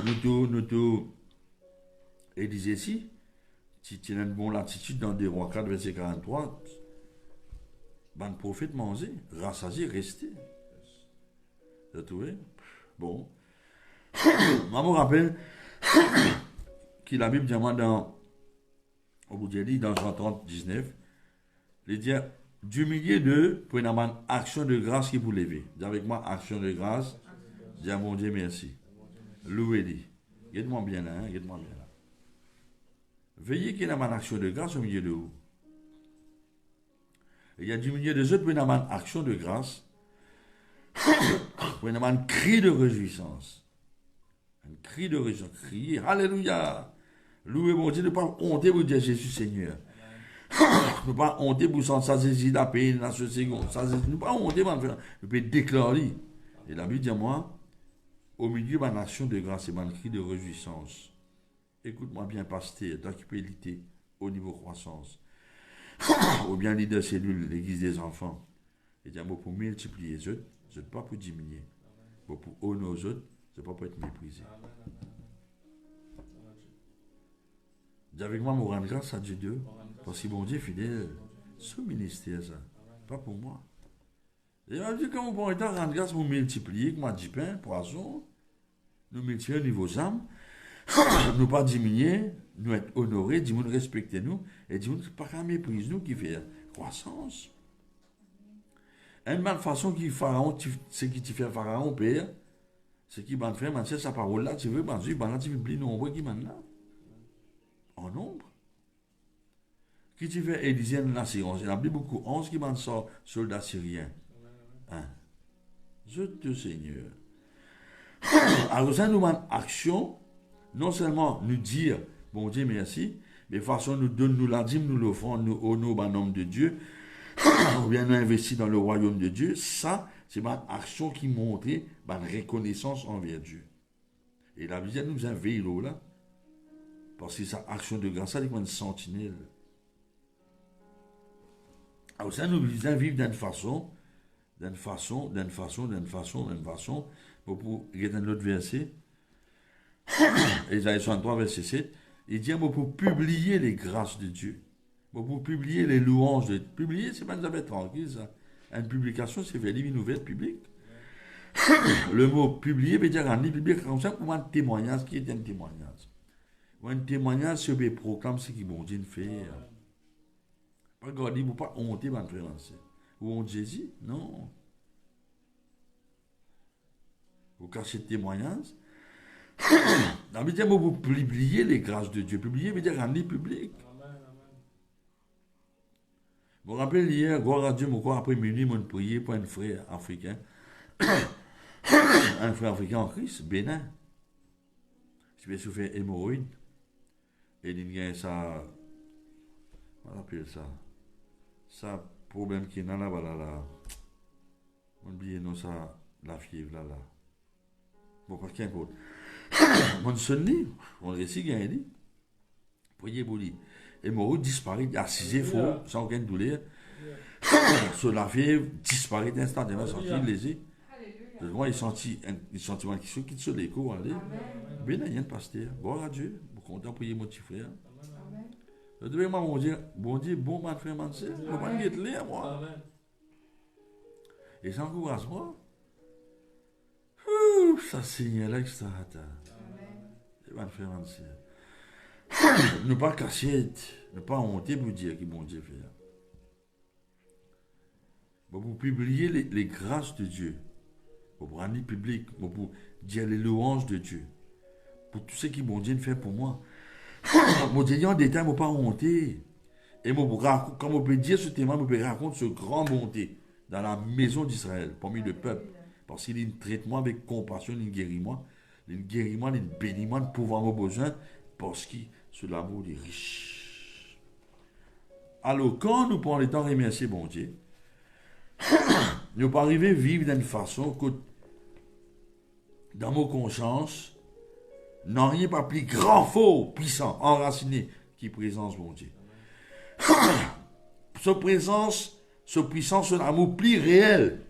Nous et disait ici, si tu as une bonne attitude dans des Rois 4, verset 43, le prophète manger, rassasié, rester. Vous avez trouvé? Bon. Moi, je me rappelle que la Bible dit dans, au bout de dans Jean 30, 19, il dit du milieu d'eux, pour une action de grâce qui vous levez. Dis avec moi, action de grâce. Dis à mon Dieu merci. Louez-les. Regarde-moi bien là, hein, regarde-moi bien là. Veillez qu'il y ait une action de grâce au milieu de vous. Il y a du milieu des autres pour une action de grâce, pour une cri de réjouissance. Un cri de réjouissance. Crier, Alléluia. Louez mon Dieu, ne pas honter pour dire Jésus Seigneur. Ne pas honter pour sentir saisir la peine dans ce second. Ne pas honter pour faire. Ne pas déclarer. Et la Bible dit à moi, au milieu de ma action de grâce et mon cri de réjouissance. Écoute-moi bien, pasteur, toi qui peux lutter au niveau croissance. Ou bien leader cellule, l'église des enfants. Et dire, pour multiplier les autres, ce n'est pas pour diminuer. Pour honorer aux autres, ce n'est pas pour être méprisé. Dis avec moi, je rends grâce à Dieu, parce que bon Dieu fidèle, ce ministère, ça, pas pour moi. Et on dit, quand vous pouvez rendre grâce pour multiplier, comme du pain, poisson, nous multiplier au niveau âmes, nous pas diminuer, nous être honorés, nous respecter nous, et nous pas qu'à mépriser nous qui fait croissance. Une bonne façon qui Pharaon, ce qui fait Pharaon père, ce qui va faire, c'est sa parole là, tu veux, là, tu veux plus nombreux qui m'en là. En nombre. Qui tu fais Élisée de la Syrie, il y en a beaucoup, 11 qui m'en sort soldats syriens. Hein? Je te Seigneur. Alors ça nous demande action. Non seulement nous dire, bon Dieu merci, mais de façon nous donne, nous la dîme, nous l'offrons, nous honorons un homme de Dieu, ou bien nous investir dans le royaume de Dieu, ça, c'est ma action qui montre ma reconnaissance envers Dieu. Et la Bible nous invite là, parce que sa action de grâce, c'est comme une sentinelle. Alors ça nous invite d'une façon, pour regarder un autre verset, Ésaïe 63, verset 7, il dit pour publier les grâces de Dieu, pour publier les louanges de Dieu. Publier, c'est pas nous avoir tranquille, ça. Une publication, c'est faire une nouvelle publique. Le mot publier veut dire rendre public comme ça pour un témoignage qui est un témoignage. Ou un témoignage sur les proclames, ce qui bon Dieu fait. Pas garder, vous pas honter, mon frère. Ou honte Jésus? Non. Vous cachez le témoignage. Ça veut dire vous publiez les grâces de Dieu. Publier veut dire rendre public. Je me rappelle hier, gloire à Dieu, après minuit, je priais pour un frère africain. Un frère africain en Christ, Bénin. Je vais souffrir hémorroïde. Et il y a ça. On appelle ça. Ça, problème qui est là, voilà. On oublie, non, ça, la fièvre, là. Bon, pas qu'importe. Mon son lit, on réussit à gagner. Priez pour lui. Hémorroïde disparaît, assisé, faux, sans aucune douleur. Sur la fièvre, disparaît instantanément, senti lésé. Moi, il sentit un sentiment qui quitte sur l'écho, allez. Ben, il y a un pasteur. Gloire à Dieu. Vous content prier mon petit frère. Je devais bon Dieu, bon, mon frère, mon soeur. Je ne peux pas être là, moi. Et ça encourage moi. Ça signe là, ça. Et mon frère, mon soeur. Ne pas cacher, ne pas honter pour dire que bon Dieu fait. Pour publier les grâces de Dieu. Pour rendre public, pour dire les louanges de Dieu. Pour tout ce que bon Dieu fait pour moi. Mon Dieu, en détail, je ne pas honter. Et comme on peut dire ce témoin, on peut raconter ce grand bonté dans la maison d'Israël, parmi le peuple. Parce qu'il traite moi avec compassion, il guérit moi. Il guérit moi, il bénit moi, de pouvoir mon besoin. Parce que ce l'amour est riche. Alors, quand nous prenons le temps de remercier bon Dieu, nous pas arriver à vivre d'une façon que, dans nos consciences, n'a rien pas plus grand, fort, puissant, enraciné qui présence mon Dieu. Cette présence, cette puissance, un amour plus réel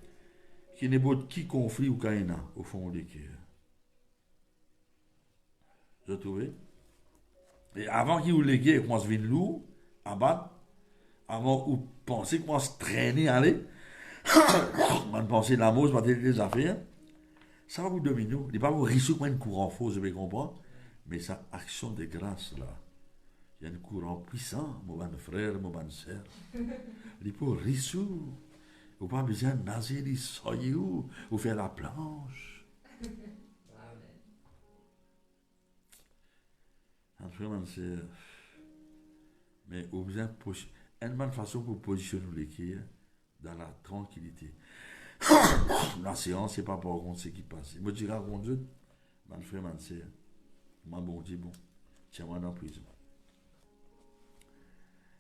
qui n'est pas qui conflit ou kaina au fond du cœur. Je trouve. Et avant qu'il vous légué, il commence à venir lourd, abattre, avant vous pensez qu'il commence à traîner, aller, on penser l'amour, c'est pas des affaires. Ça va vous dominer. Il n'est pas vous risquer comme un courant faux, je vais comprendre. Mais ça, action de grâce, là. Il y a un courant puissant, mon bon frère, mon bonne soeur. Il faut risquer. Vous n'avez pas besoin de nager, de soyer ou faire la planche. En fait, mon soeur. Mais vous avez besoin une bonne façon pour positionner les pieds dans la tranquillité. La séance, c'est pas pour raconter ce qui passe. Je dis raconte, mon frère, mon soeur, mon bon Dieu, bon, tiens-moi dans la prison.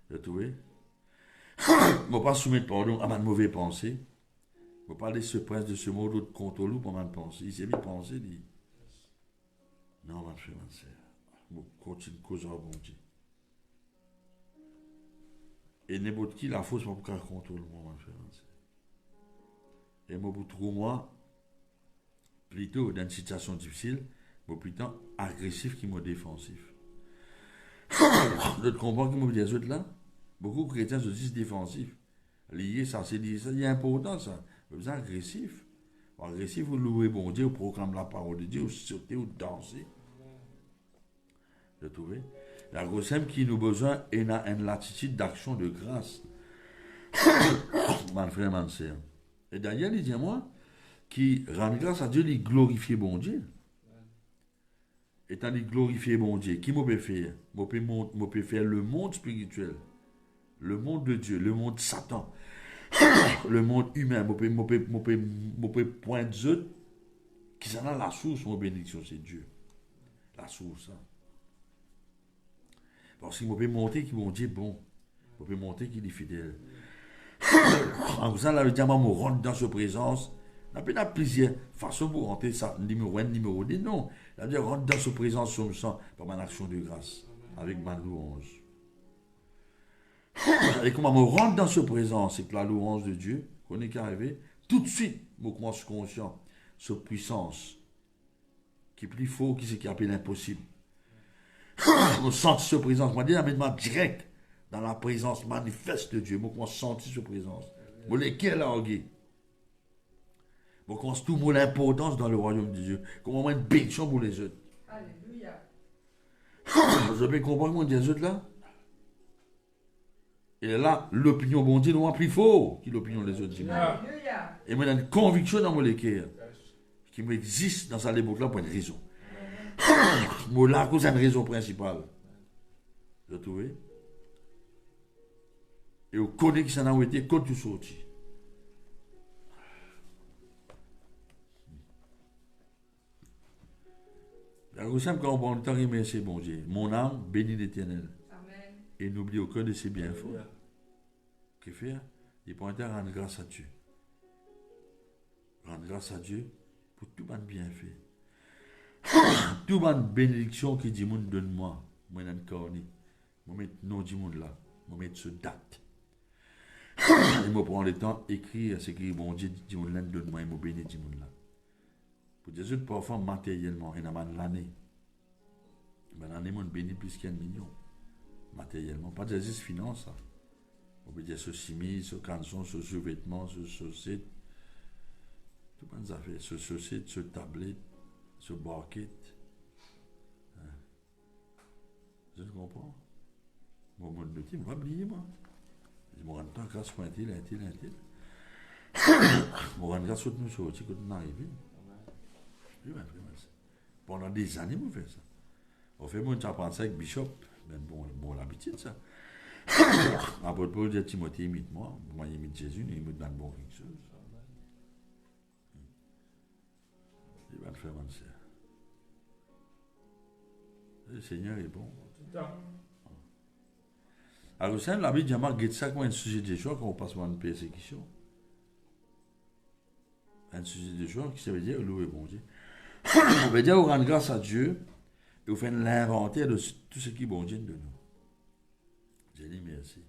Vous trouvez? Je ne vais pas soumettre pardon à ma mauvaise pensée. Je ne vais pas laisser prince de ce mot de contrôle pour ma pensée. Il s'est mis penser, dit. Non, mon frère, mon soeur, je continue à causer à bon Dieu. Et n'importe qui, la fausse, pour pas contrôler moi, mon frère, mon soeur. Et moi, pour trouver moi, plutôt dans une situation difficile, mais plutôt agressif qui m'a défensif. L'autre comprend qui m'a dit les autres là, beaucoup de chrétiens se disent défensifs. Lié, ça, c'est lié, ça, il est important ça. Vous êtes agressif. Agressif, vous louez bon Dieu, vous proclamez la parole de Dieu, vous sautez, vous dansez. Vous trouvez? La grossesse qui nous a besoin est une latitude d'action de grâce. Mon frère, mon soeur. Et Daniel, il dit à moi, qui rend grâce à Dieu, il glorifie bon Dieu. Étant il glorifie bon Dieu, qui m'a peut faire? M'a peut faire le monde spirituel, le monde de Dieu, le monde de Satan, le monde humain. M'a peut pointer Dieu, qui s'en a la source, mon bénédiction, c'est Dieu. La source. Hein. Parce qu'il m'a peut montrer qu'il bon Dieu est bon. M'a peut montrer qu'il est fidèle. En faisant la diamant, me rentre dans sa présence. Il y a plusieurs façons pour rentrer ça, numéro 1, numéro 2. Non, il y a rentre dans sa présence sur le sang par ma action de grâce, avec ma louange. Et comme on me rentre dans sa présence, c'est que la louange de Dieu, qu'on est qu'arrivé, tout de suite, je commence conscient, sa puissance, qui est plus fort que ce qui appelle l'impossible. Je sens sa présence, je dis, direct dans la présence manifeste de Dieu. Je commence à sentir sa présence. Je l'ai qu'elle a orgué. Je commence tout l'importance dans le royaume de Dieu. Comment une bénédiction pour les autres. Alléluia. Je peux comprendre comment les autres là. Et là, l'opinion bon Dieu n'est plus fort que l'opinion des autres. Alléluia. Et moi, j'ai une conviction dans mon cœur qui m'existe dans cette époque-là pour une raison. Moi, là, c'est une raison principale. Vous trouvez? Et vous connaissez qui s'en a été quand tu sortis. Alors, simple quand on prend le temps de remercier bon Dieu. Mon âme bénit l'Éternel. Amen. Et n'oublie aucun de ses bienfaits. Que faire? Il prend le temps de rendre grâce à Dieu. Rendre grâce à Dieu pour tout le bienfait. Tout le bénédiction que Dieu donne-moi. Moi, dans le cornet. Je mets le nom du monde là. Je mets ce date. Et je prends le temps d'écrire ce que bon Dieu dit donne-moi et je bénis du monde là. Pour des autres, parfois matériellement, et dans l'année. L'année, on bénit plus qu'un million. matériellement. Pas de juste finance. Hein. On peut dire ce chemise, ce canson, ce sous-vêtement, ce chaussette. Tout plein d'affaires. Ce chaussette, ce tablette, ce bucket. Hein. Je comprends. Bon, mon petit, je vais oublier, moi. Je me rends compte grâce à un tel. Je me rends grâce à nous sortir quand on arrive. Pendant des années, on fait ça. On fait mon apprendre ça avec Bishop. Ben bon l'habitude, ça. Après, Paul dit Timothée, imite-moi. Moi, imite Jésus, il imite dans le bon quelque chose. Il va le faire, mon sœur. Le Seigneur est bon. Alors, c'est la Bible dit, regarde ça comme un sujet de joie quand on passe par une persécution. Un sujet de joie, qui ça veut dire louer bon Dieu. On veut dire, on rend grâce à Dieu et on fait l'inventaire de tout ce qui est bon Dieu de nous. J'ai dit merci.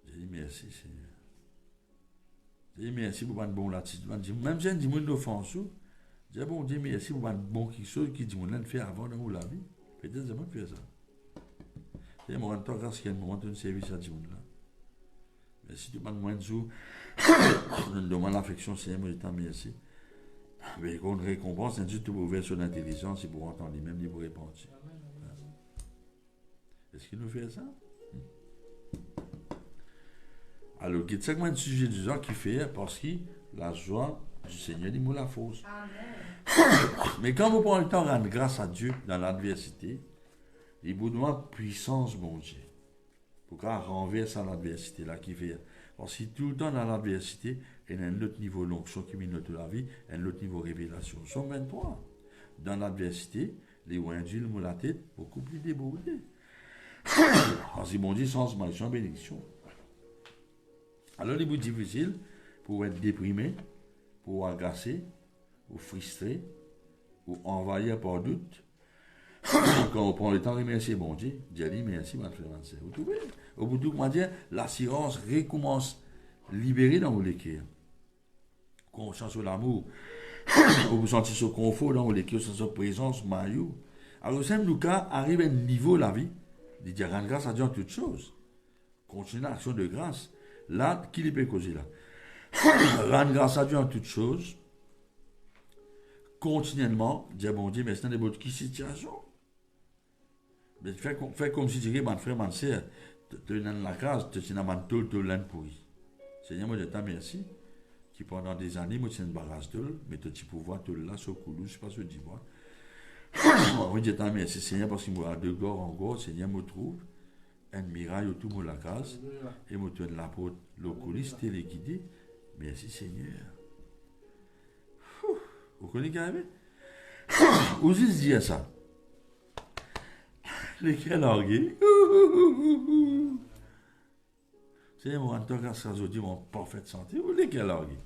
J'ai dit merci, Seigneur. J'ai dit merci pour une bonne attitude. Même si on dit une offense, j'ai dit bon Dieu merci pour une bonne quelque chose qui dit on fait avant dans la vie. Peut-être que je vais faire ça. Et moi, en tant qu'un moment de service à Dieu là. Mais si tu m'as moins de sous, je me demande l'affection, Seigneur, moi je t'en remercie. Mais qu'on récompense, c'est juste pour ouvrir son intelligence et pour entendre lui-même, il pour répondre. Est-ce qu'il nous fait ça? Alors, c'est ça un sujet du genre qui fait parce que la joie du Seigneur, il me la fausse. Mais quand vous prenez le temps de rendre grâce à Dieu dans l'adversité, il vous demande puissance, mon Dieu, pour qu'on renverse à l'adversité là qui fait. Parce que tout le temps dans l'adversité, il y a un autre niveau l'onction qui mine de la vie, un autre niveau révélation. Somme 23. Dans l'adversité, les induits m'ont la tête beaucoup plus débordée. Parce que mon Dieu, sans malchance, bénédiction. Alors, il est difficile pour être déprimé, pour agacer, ou frustré, ou envahi par doute. Quand on prend le temps de remercier bon Dieu, Dieu dit merci, ma frère, vous trouvez? Au bout de tout, dire, l'assurance recommence libérée dans vos cœurs. Conscience sur l'amour, vous sentez ce confort dans vos cœurs, cette présence, maillot. Alors, c'est nous cas arrive à un niveau de la vie, de dire rendre grâce à Dieu en toutes choses. Continuer l'action de grâce. Là, qui les peut causer là? Rendre grâce à Dieu en toutes choses. Continuellement, dire bon Dieu, mais c'est dans des situation. Mais fais comme si tu dirais, mon frère, ma soeur, tu es dans la case, tu es dans la tôle, tu es pourri. Seigneur, moi je te remercie, qui pendant des années, moi je suis une barrage de mais tu pouvoir te là, sur le couloir, je ne sais pas ce que tu dis. Moi je te remercie, Seigneur, parce qu'il m'a de gore en gore, Seigneur, me trouve un miracle autour de la case, et me donne la porte, le coulis, téléguidé. Merci, Seigneur. Vous connaissez quand même? Vous juste dire ça. Lesquels orgueil? C'est mon en tant qu'aujourd'hui, mon parfaite santé. Ou lesquels orgueil?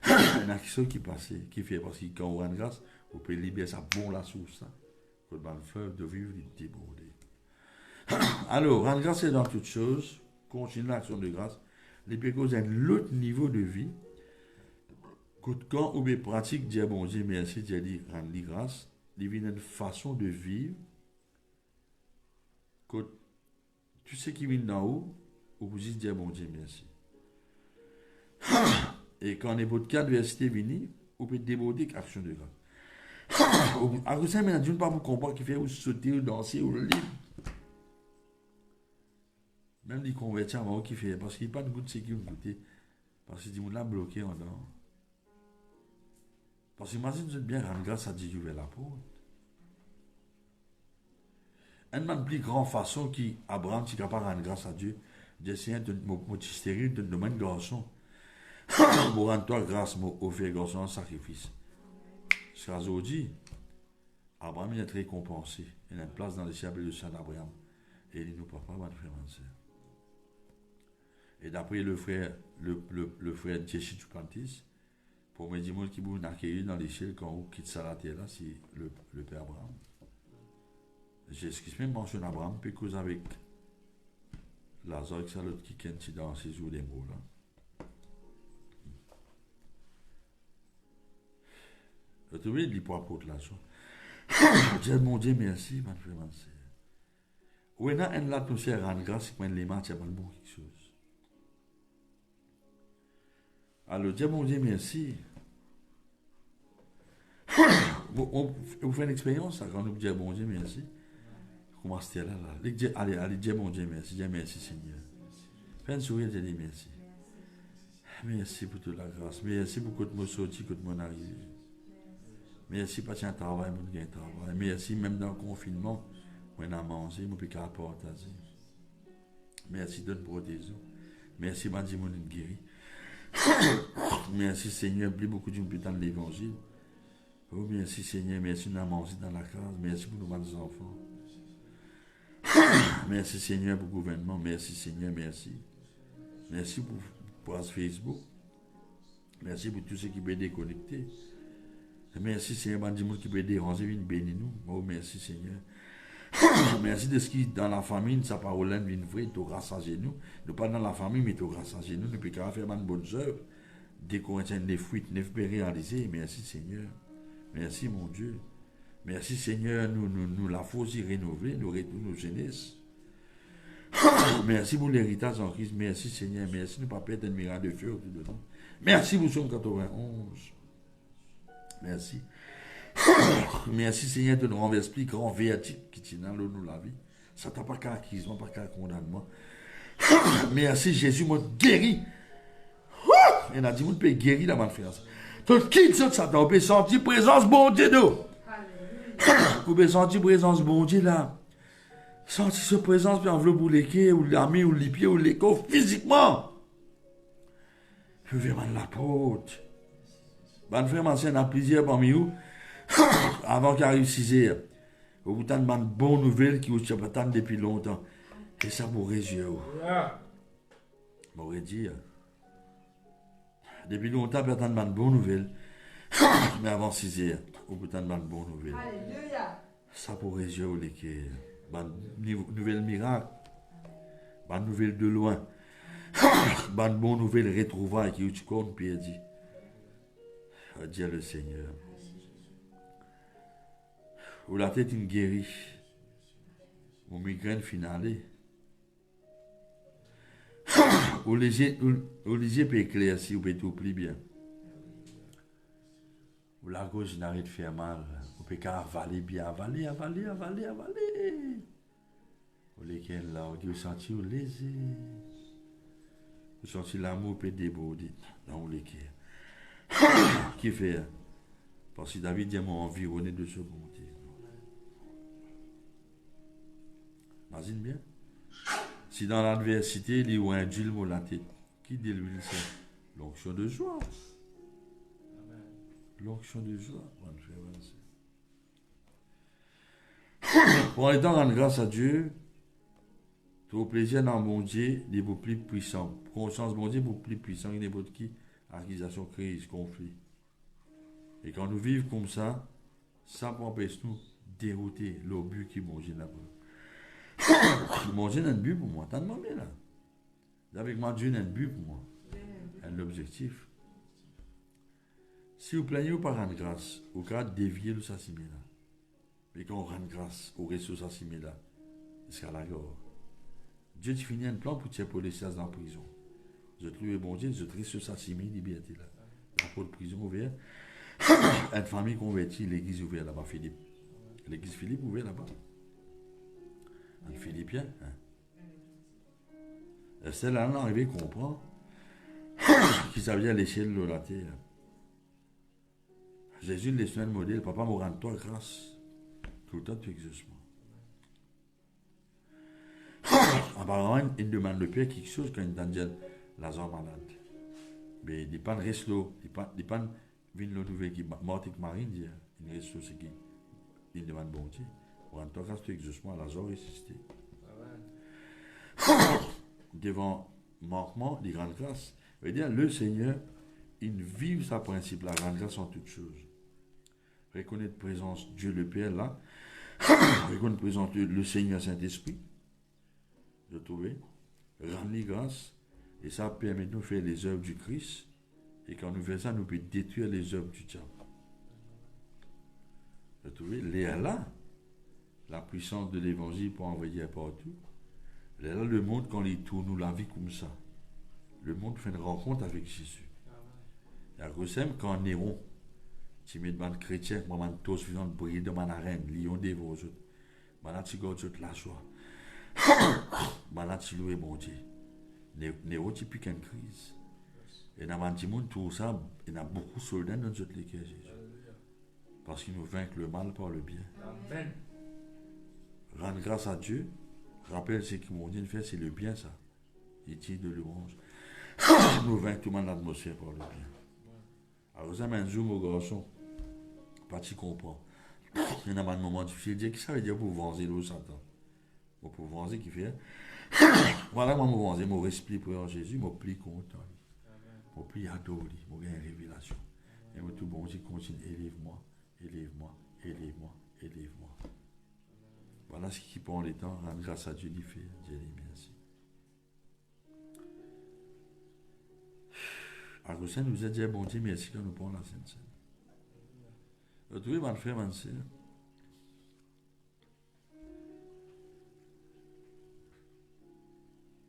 Il y en a qui sont qui passent, qui fait parce que quand on rend grâce, on peut libérer ça bon la source. Quand dans le fleuve de vivre, il est débordé. Alors, rendre grâce dans toutes choses, continuer l'action de grâce, les pécos ont un autre niveau de vie. Quand on pratique, dire bon Dieu merci, dire rendre grâce, il y a une façon de vivre. Quand tu sais qui vient d'en haut, on vous dit dire bon Dieu merci. Et quand n'importe quelle adversité vient, on peut déborder l'action de grâce. À cause de ça, maintenant, Dieu ne pas vous comprendre qui fait ou sauter, ou danser, ou le livre. Même les convertis avant qui fait, parce qu'il n'y a pas de goût de sécurité, parce que les gens sont bloqués en dedans. Parce que imagine, vous êtes bien rendre grâce à Dieu vers la porte. Une des plus grandes façons qui Abraham est capable de rendre grâce à Dieu, d'essayer de me stérile, de demander garçon. Pour rendre toi grâce, au faire garçon en sacrifice. Ce qu'aujourd'hui, Abraham est récompensé. Il a une place dans le ciel de Saint Abraham. Et il dit, nous, papa, va te faire mentir. Et d'après le frère Jesse Tupantis, pour me dire qui vous accueillir dans les ciels quand vous quittez la terre là, c'est le père Abraham. J'excuse même mentionne Abraham, puis cause avec Lazare, qui l'autre qui est dans ces jours des mots là. Vous trouvez, il dit pour apôtre là. Dieu, mon Dieu, merci, ma frère. Ou est-ce que l'atmosphère rend grâce quand les matchs ont bon quelque chose. Alors, Dieu, mon Dieu, merci. Vous faites une expérience quand vous dites bon Dieu, merci. Comment c'était là? Allez, Dieu, mon Dieu, merci. Dieu, merci, Seigneur. Faites un sourire, Dieu, merci. Merci pour toute la grâce. Merci pour que tu me sorti, que tu m'en arrivé. Merci parce que tu as un travail, tu as un travail. Merci même dans le confinement, on a mangé, on peut pas partager. Merci de nous protéger. Merci, m'a dit, mon guéri. Merci, Seigneur, plus beaucoup de putain de l'évangile. Oh, merci, Seigneur, merci de nous manger dans la case. Merci pour nos enfants. Merci, Seigneur, pour le gouvernement. Merci, Seigneur, merci. Merci pour Facebook. Merci pour tous ceux qui peuvent déconnecter. Merci, Seigneur, pour tous ceux qui peuvent déranger, viennent bénir nous. Oh, merci, Seigneur. Merci de ce qui, dans la famille, sa parole vient vraie, tu grâce à nous. Nous pas dans la famille, mais tu grâce à nous. Nous pouvons faire une bonne œuvre. Dès qu'on a 9 fuites, 9 peut réaliser. Merci, Seigneur. Merci, mon Dieu. Merci, Seigneur, nous la force y rénover, nous retournons nos jeunesse. Merci pour l'héritage en Christ. Merci, Seigneur. Merci de ne pas perdre un miracle de feu autour de nous. Merci pour Somme 91. Merci. Merci, Seigneur, de nous renverser plus grand verdict qui tient dans nous la vie. Ça t'a pas qu'à acquisition, pas qu'à condamnement. Merci, Jésus m'a guéri. Il a dit, vous pouvez guérir la malfaisance. Tout qui dit ça, vous pouvez sentir présence bon Dieu d'eau. Vous pouvez sentir présence bon Dieu là. Sentir cette présence, puis enveloppe ou les ou l'ami, ou les pieds, ou les coffres, physiquement. Je vais mal la porte. Bonne frère, m'ancien a plaisir parmi vous. Avant qu'il arrive 6 heures. Vous avez une bonne nouvelle qui vous attend depuis longtemps. Et ça vous réjouit. M'aurait dit. Depuis longtemps, vous avez une bonne nouvelle. Mais avant 6 heures, vous avez une bonne nouvelle. Alléluia. Ça vous réjouit les cœurs. Nouvelle miracle. Bonne nouvelle de loin. Bonne nouvelle retrouvaille qui vous compte perdu. Dieu le Seigneur. Ou la tête une guérie. Ou migraine finale. Ou les yeux peut éclaircir, ou peut tout plus bien. Ou la gauche n'arrête de faire mal. Ou peut avaler bien, avaler. Ou lesquels là, vous sentez ou léger. Vous sentez l'amour peut déborder dans lesquels. Qui fait? Parce que David dit m'a environné de ce bon Dieu. Imagine bien. Si dans l'adversité, il y a un Dieu la tête, qui dit l'huile, c'est l'onction de joie. L'onction de joie. Pour étant rendre grâce à Dieu, tout plaisir dans mon Dieu, il est beaucoup plus puissant. Conscience mon Dieu, beaucoup plus puissant que n'importe qui. Accusation, crise, conflit. Et quand nous vivons comme ça peut empêcher nous dérouter l'obus qui mange là-bas. Manger un but pour moi, t'as demandé là. Avec moi, Dieu a un but pour moi. Un objectif. Si vous plaignez ou pas rendre grâce, au cas de dévier le sassimé là. Mais quand on rend grâce au reste du sassimé là, c'est à la gare. Dieu te finit un plan pour te pour laisser dans la prison. Je te loue bon Dieu, je te laisse ce sassimé liberté là. La porte de prison ouverte. Une famille convertie, l'église ouverte là-bas, Philippe. L'église Philippe ouverte là-bas. Un Philippien. Hein? Celle-là, on est arrivé à comprendre qui savait à l'échelle de la terre. Jésus laisse un modèle. Papa me rend toi grâce. Tout le temps, tu exauces moi. Apparemment, il demande le Père quelque chose quand il dit Lazare malade. Mais il pas de reste là. Il pas vient le nouvel qui mort avec Marie. Il reste là, c'est qui il demande bon Dieu. En tant que tu exauces moi, Lazare ressuscité. Devant manquement, les grandes grâces. Je veux dire, le Seigneur, il vive sa principe, la grande grâce en toutes choses. Reconnaître présence Dieu le Père là. Reconnaître présence le Seigneur Saint-Esprit. De trouver. Rendre les grâces. Et ça permet de nous faire les œuvres du Christ. Et quand nous faisons ça, nous pouvons détruire les œuvres du diable. De trouver. Léa là. la puissance de l'évangile pour envoyer partout. Là, le monde, quand il tourne la vie comme ça, le monde fait une rencontre avec Jésus. Et à cause de quand Néron, tu mets devant les chrétiens, moi, je tous faisant briller de ma arène, lion des vos autres. Maintenant, tu gardes la joie. Maintenant, tu loues bon Dieu. Néron, tu piques une crise. Et dans le monde, tout ça, il y a beaucoup de soldats dans notre église, Jésus. Parce qu'il nous vainc le mal par le bien. Amen. Rendre grâce à Dieu. Rappelle ce que mon Dieu fait, c'est le bien, ça. Il tire de louange. Nous vainc tout le monde l'atmosphère par le bien. Alors, vous avez un jour, mon garçon, pas tu comprends. Il y a un moment difficile. Il dit, qu'est-ce que ça veut dire pour venger le Satan? Pour venger, qui fait? Voilà, moi, je venger, mon respect pour Jésus, mon pli content. Mon pli adoré, mon gain révélation. Et moi, tout bon Dieu continue, élève-moi, élève-moi, élève-moi, élève-moi. Voilà ce qui prend le temps, rendre grâce à Dieu, il fait. Dieu lui merci. À cause de nous a dit, bon Dieu, merci quand nous prenons la Sainte Seine. Vous trouvez, mon frère, mon sœur?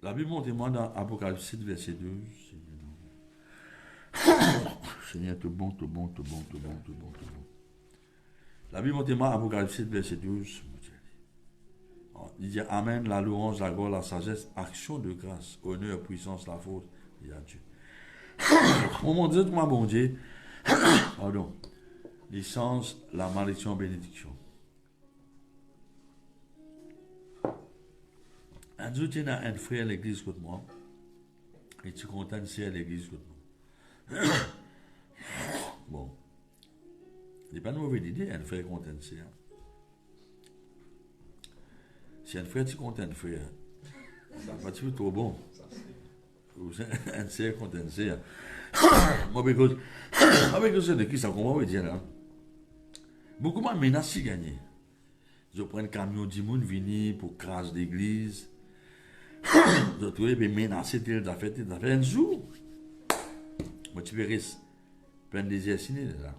La Bible montre moi dans Apocalypse 7, verset 12. Seigneur, tout bon, tout bon, tout bon, tout bon, tout bon, tout bon. La Bible montre moi Apocalypse 7, verset 12. Il dit Amen, la louange, la gloire, la sagesse, action de grâce, honneur, puissance, la faute, il y a Dieu. Oh mon Dieu, moi, bon Dieu, pardon, licence, la malédiction, bénédiction. Un jour, tu as un frère à l'église contre moi, et tu es content de ser à l'église contre moi. Bon, ce n'est pas une mauvaise idée, un frère content de ser. Si un frère, tu es content de faire, ça va pas trop bon. Ou un ser content de ser. Moi, avec le de qui ça comment dire là? Beaucoup de menaces si gagner. Je prends un camion du monde venir pour craser l'église. Je trouve que menacer tes affaires, un jour. Moi, tu verrais plein de désirs signés là.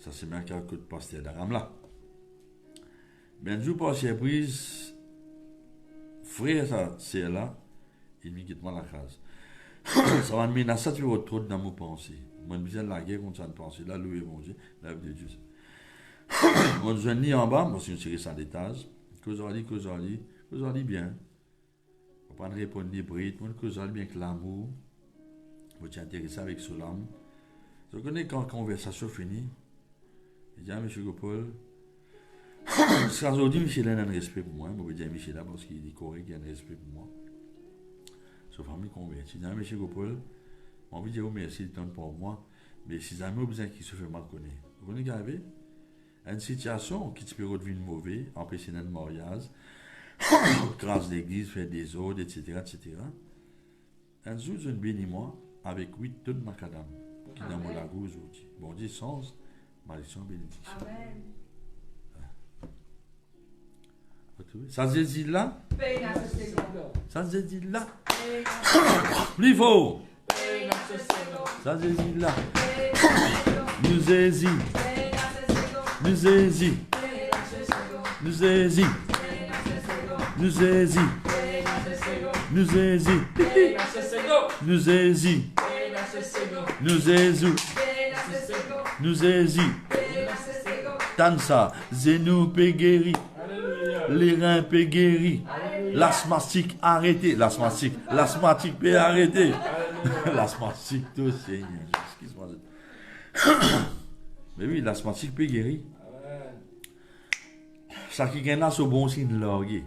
Ça, c'est même qu'un coup de pasteur d'Aram là. Mais un jour, par surprise, frère, ça, c'est là, il me quitte moi la case. Ça va me menacer, tu vas trop dans mon pensée. Moi, je me la guerre contre cette pensée. Là, loué mon Dieu, l'œuvre de Dieu. Moi, je viens en bas, moi, je suis sur l'étage. Cause bien. On va pas répondre des brides, moi, cause bien que l'amour. Moi, tu es intéressé avec ce l'âme. Je connais quand la conversation finit. Il dit, ah, monsieur Gopol, ça aujourd'hui, Michel a un respect pour moi. Je vais dire Michel là parce qu'il est correct, il a un respect pour moi. Sauf famille convertie. Il dit, monsieur Gopol, j'ai envie de dire merci de temps pour moi, mais si jamais vous avez besoin qu'il se fait mal connaître. Vous connaissez qu'il y a une situation qui peut devenir mauvaise, empêcher un mariage, grâce l'église, faire des ordres, etc., etc. Un jour, je bénis moi avec 8 tonnes de macadam qui est dans mon lago aujourd'hui. Bon Dieu, sens, malédiction, bénédiction. Amen. Ça se dit là? Ça se dit là? Plus fort! Ça se dit là? Nous hésitons. Nous hésitons. Nous hésitons. Nous hésitons. Nous hésitons. Nous hésitons. Nous hésitons. Nous hésitons. Tansa, Zenou peut guérir. Les reins peut guérir. L'asthmatique arrêté. L'asthmatique peut arrêter. L'asthmatique tout, Seigneur. Mais oui, l'asthmatique peut guérir. Ça qui gagne là, c'est bon signe de l'orgue.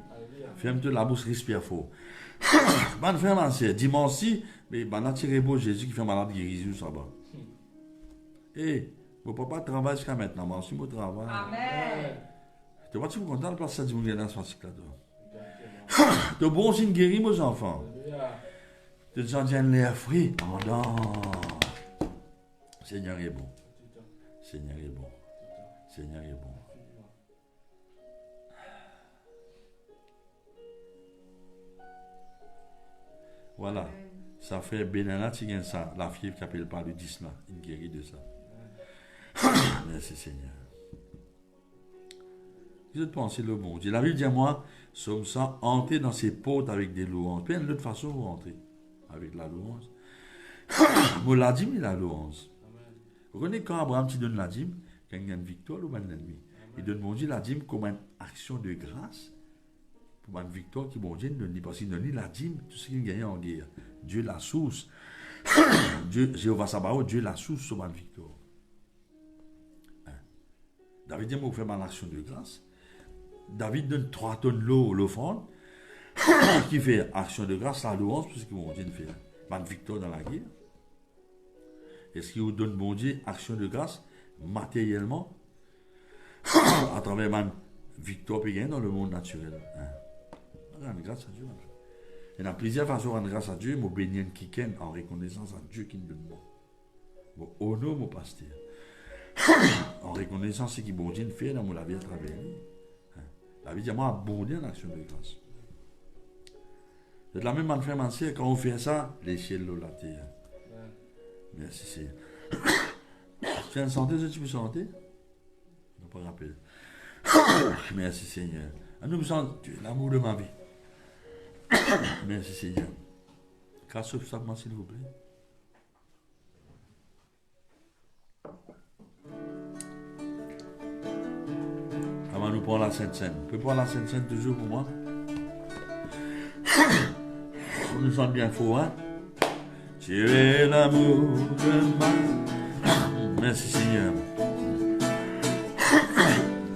Ferme-toi la bouche, respire fort. Bonne frère, ma sœur, dimanche, mais ben attirez beau Jésus qui fait malade guérison, ça va. Eh, mon papa travaille jusqu'à maintenant, moi aussi, mon travail. Amen. Tu vois, tu es content de passer du monde dans l'asthmatique là-dedans. De bon signe guéri, mes enfants. De gens qui ont l'air frais. Oh non. Seigneur est bon. Seigneur est bon. Seigneur est bon. Voilà. Ça fait Benana, tu gagnes ça. La fièvre qui appelle par le 10 là. Il guérit de ça. Merci Seigneur. Qu'est-ce que tu penses le bon Dieu? La Bible dit à moi, sommes ça, entrer dans ses portes avec des louanges. Puis il y a une autre façon de rentrer avec la louange. Moi, la dîme et la louange. Vous connaissez quand Abraham te donne la dîme, quand il y a une victoire ou un ennemi. Il donne mon Dieu la dîme comme une action de grâce pour une victoire qui bon Dieu donne. Parce qu'il donne la dîme, tout ce qu'il gagne en guerre. Dieu la source. Dieu, Jéhovah Sabaoth, Dieu la source sur une victoire. David dit, moi, je fais ma action de grâce. David donne 3 tonnes d'eau l'offrande, qui fait action de grâce, la louange, parce que mon Dieu fait une victoire dans la guerre. Est-ce qu'il vous donne, mon Dieu, action de grâce, matériellement, à travers ma victoire qui gagne dans le monde naturel. Rendre grâce à Dieu. Il y a plusieurs façons de rendre grâce à Dieu, je bénis qui en reconnaissance à Dieu qui nous donne moi. Je honore mon pasteur. En reconnaissance ce qui bon Dieu fait dans mon vie à travers lui. La vie dit moi abondé en action de grâce. De la même manière, quand on fait ça, les ciels, la terre. Merci Seigneur. Tu as une santé, tu peux chanter? Non, pas rappel. Merci Seigneur. Nous me sentons, tu es l'amour de ma vie. Merci Seigneur. Casse ça, s'il vous plaît. Avant nous prendre la Sainte Seine. Vous pouvez prendre la Sainte Seine toujours pour moi? On nous sent bien fort, hein? Tu es l'amour de ma... Merci Seigneur.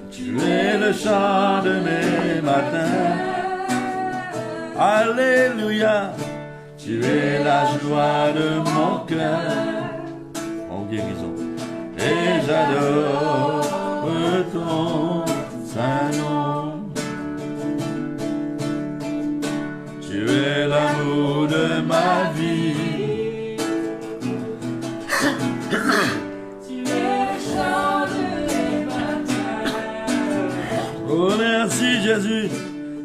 Tu es le chant de mes matins. Alléluia. Tu es la joie de mon cœur. En guérison. Et j'adore ton Saint-Nom. Tu es l'amour de ma vie. Tu es le chant de mes matins. Oh merci Jésus.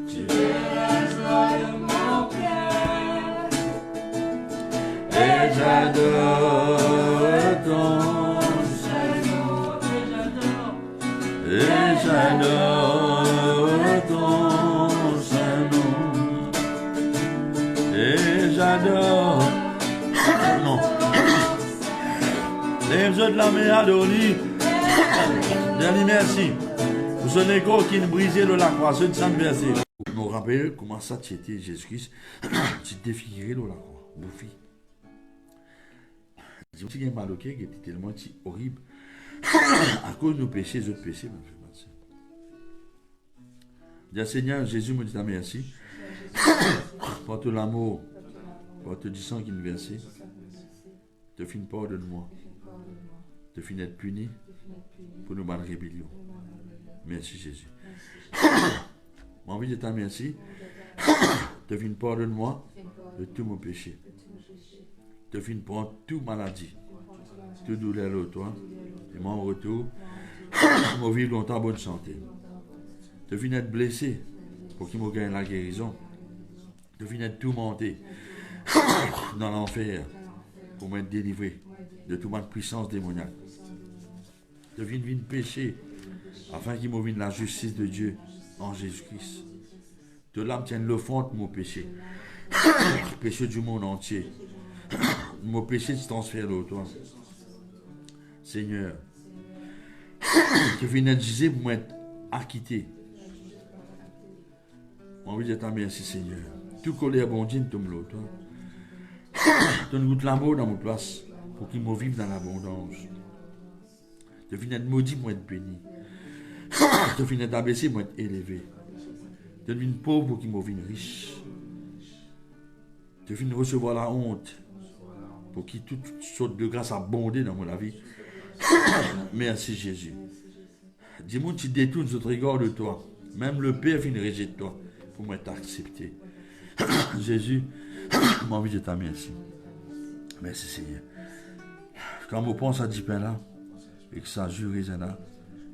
Tu es la joie de mon cœur. Et j'adore ton Saint-Nom. Et j'adore ton Saint-Nom. Et j'adore. Non. Les yeux de la mer Adoni. Bien merci. Pour ce écho qui nous brisait de la croix. C'est un verset. Je me rappelle comment ça tu étais, Jésus-Christ. Tu défiguré de la croix. Bouffi. Je me suis mal au cœur qui était tellement horrible. À cause de nos péchés, les autres péchés, Dis Seigneur, Jésus me dit merci. Pour tout l'amour, pour tout du sang qui nous versé. Te fin pardonne-moi. Te fin être puni pour nos bonnes rébellions. Merci Jésus. J'ai envie de te merci. Te fin pardonne-moi de tous mes péchés. Te fin prendre toute maladie, toute douleur de toi. Et moi en retour, je vivre longtemps en bonne santé. De finir être blessé pour qu'il me gagne la guérison. De finir être tourmenté dans l'enfer pour m'être délivré de toute ma puissance démoniaque. De finir pécher afin qu'il me vienne la justice de Dieu en Jésus-Christ. De là me tienne l'offrande de mon péché. Le péché du monde entier. Mon péché se transfère de toi. Seigneur, que viens disais pour m'être acquitté. J'ai envie de te merci, Seigneur. Tout colère bon Dieu, tombe l'autre. Donne goût l'amour dans mon place pour qu'il me vive dans l'abondance. De viens être maudit pour être béni. De viens être abaissé pour être élevé. De viens pauvre pour qu'il me vienne riche. De viens recevoir la honte pour qu'il toute sorte de grâce abondée dans mon vie. Merci Jésus. Dis-moi tu détournes notre regard de toi. Même le Père finit rejette toi pour m'être accepté. Jésus, j'ai envie de te remercier. Merci Seigneur. Quand je pense à 10 pains là, et que ça jure là,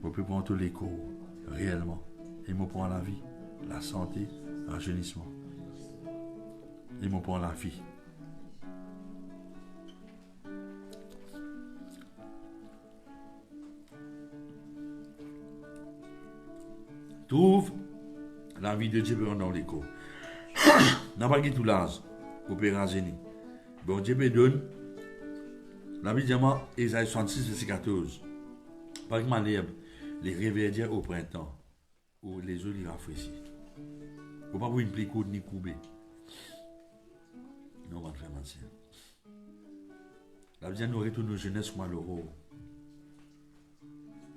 je peux prendre tous les cours, réellement. Et je prends la vie, la santé, le rajeunissement. Et je prends la vie. trouve la vie de Dieu dans l'écho. N'a pas tout l'âge, opéra génie. Bon Dieu me donne la vie de moi, Isaïe 66, verset 14. Par exemple, les réveillères au printemps, où les eaux les rafraîchissent. Il ne faut pas avoir une plaie courte ni courbée. Non, on va faire mentir. La vie de nous retourne nos jeunesse malheureux.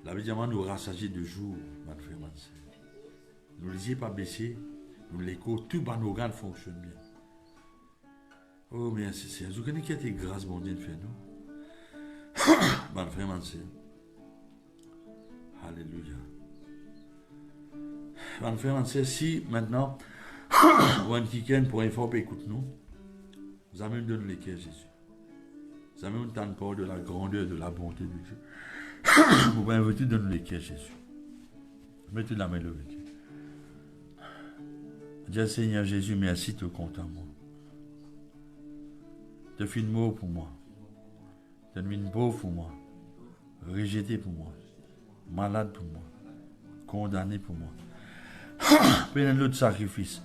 La vie de nous rassasier de jour, mon frère, ma soeur. Nous ne les pas baisser, nous l'écho, tout nos organes fonctionnent bien. Oh, merci Seigneur. Vous connaissez qui a été grâce, mon Dieu, de faire nous? Mon frère, ma soeur. Alléluia. Mon frère, ma soeur, si maintenant, ou un week-end pour un fort, écoute-nous, vous avez me donné les cœurs, Jésus. Vous avez me donné de la grandeur, de la bonté de Dieu. Vous m'avez invité de nous les cœurs, Jésus. Mettez la main levée. Dis Seigneur Jésus, merci de te compter à moi. Tu fais une mot pour moi. Tu fais une pauvre pour moi. Rejeté pour moi. Malade pour moi. Condamné pour moi. Prenez l'autre sacrifice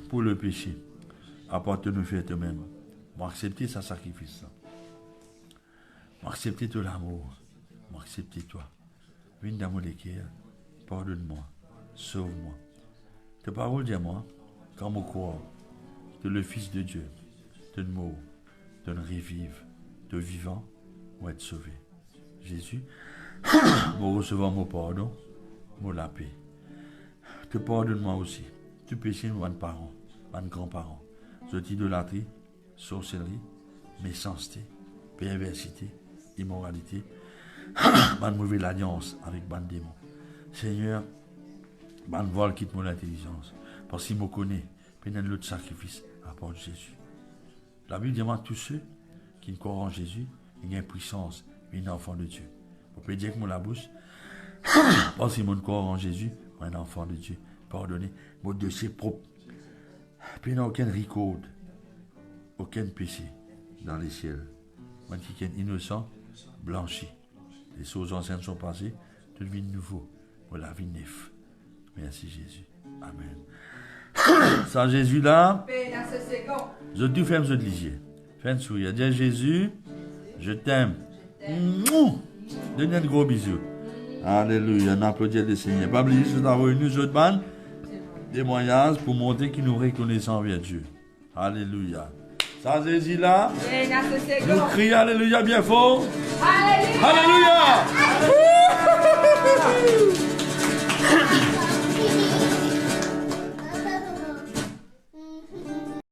pour le péché. Apporte-nous faire toi-même. M'accepter ce sacrifice. M'accepter tout l'amour. M'accepter toi. Viens dans mon cœur. Pardonne-moi. Sauve-moi. Ta parole dit à moi, quand mon corps, de le Fils de Dieu, de mort, de revive, de vivant, ou être sauvé. Jésus, pour recevoir mon pardon, mon la paix. Te pardonne-moi aussi. Tu péchais mes parents, mes grands-parents. Je t'idolâtrie, sorcellerie, méchanceté, perversité, immoralité, ma mauvaise alliance avec ban démon. Seigneur, ban vol quitte mon intelligence. Parce qu'il me connaît, pénètre l'autre sacrifice, apporte Jésus. La Bible dit à tous ceux qui ne croient en Jésus, il y a une puissance, un enfant de Dieu. Vous pouvez dire que mon la bouche, parce qu'ils ne croient en Jésus, un enfant de Dieu. Pardonnez, mon dossier propre. Puis il n'y a aucun record, aucun péché dans les ciels. Moi qui est innocent, blanchi. Les choses anciennes sont passées, tout devient nouveau. Pour la vie neuve. Merci Jésus. Amen. Sans Jésus là, je te ferme, je te lisier. Fais un sourire. Dis Jésus, je t'aime. Donne un gros bisou. Alléluia. On applaudit le Seigneur. Pas oublier, je t'envoie une autre bande. Témoignage pour montrer qu'ils nous reconnaissent envers Dieu. Alléluia. Sans Jésus là, nous crions Alléluia bien fort. Alléluia. Alléluia.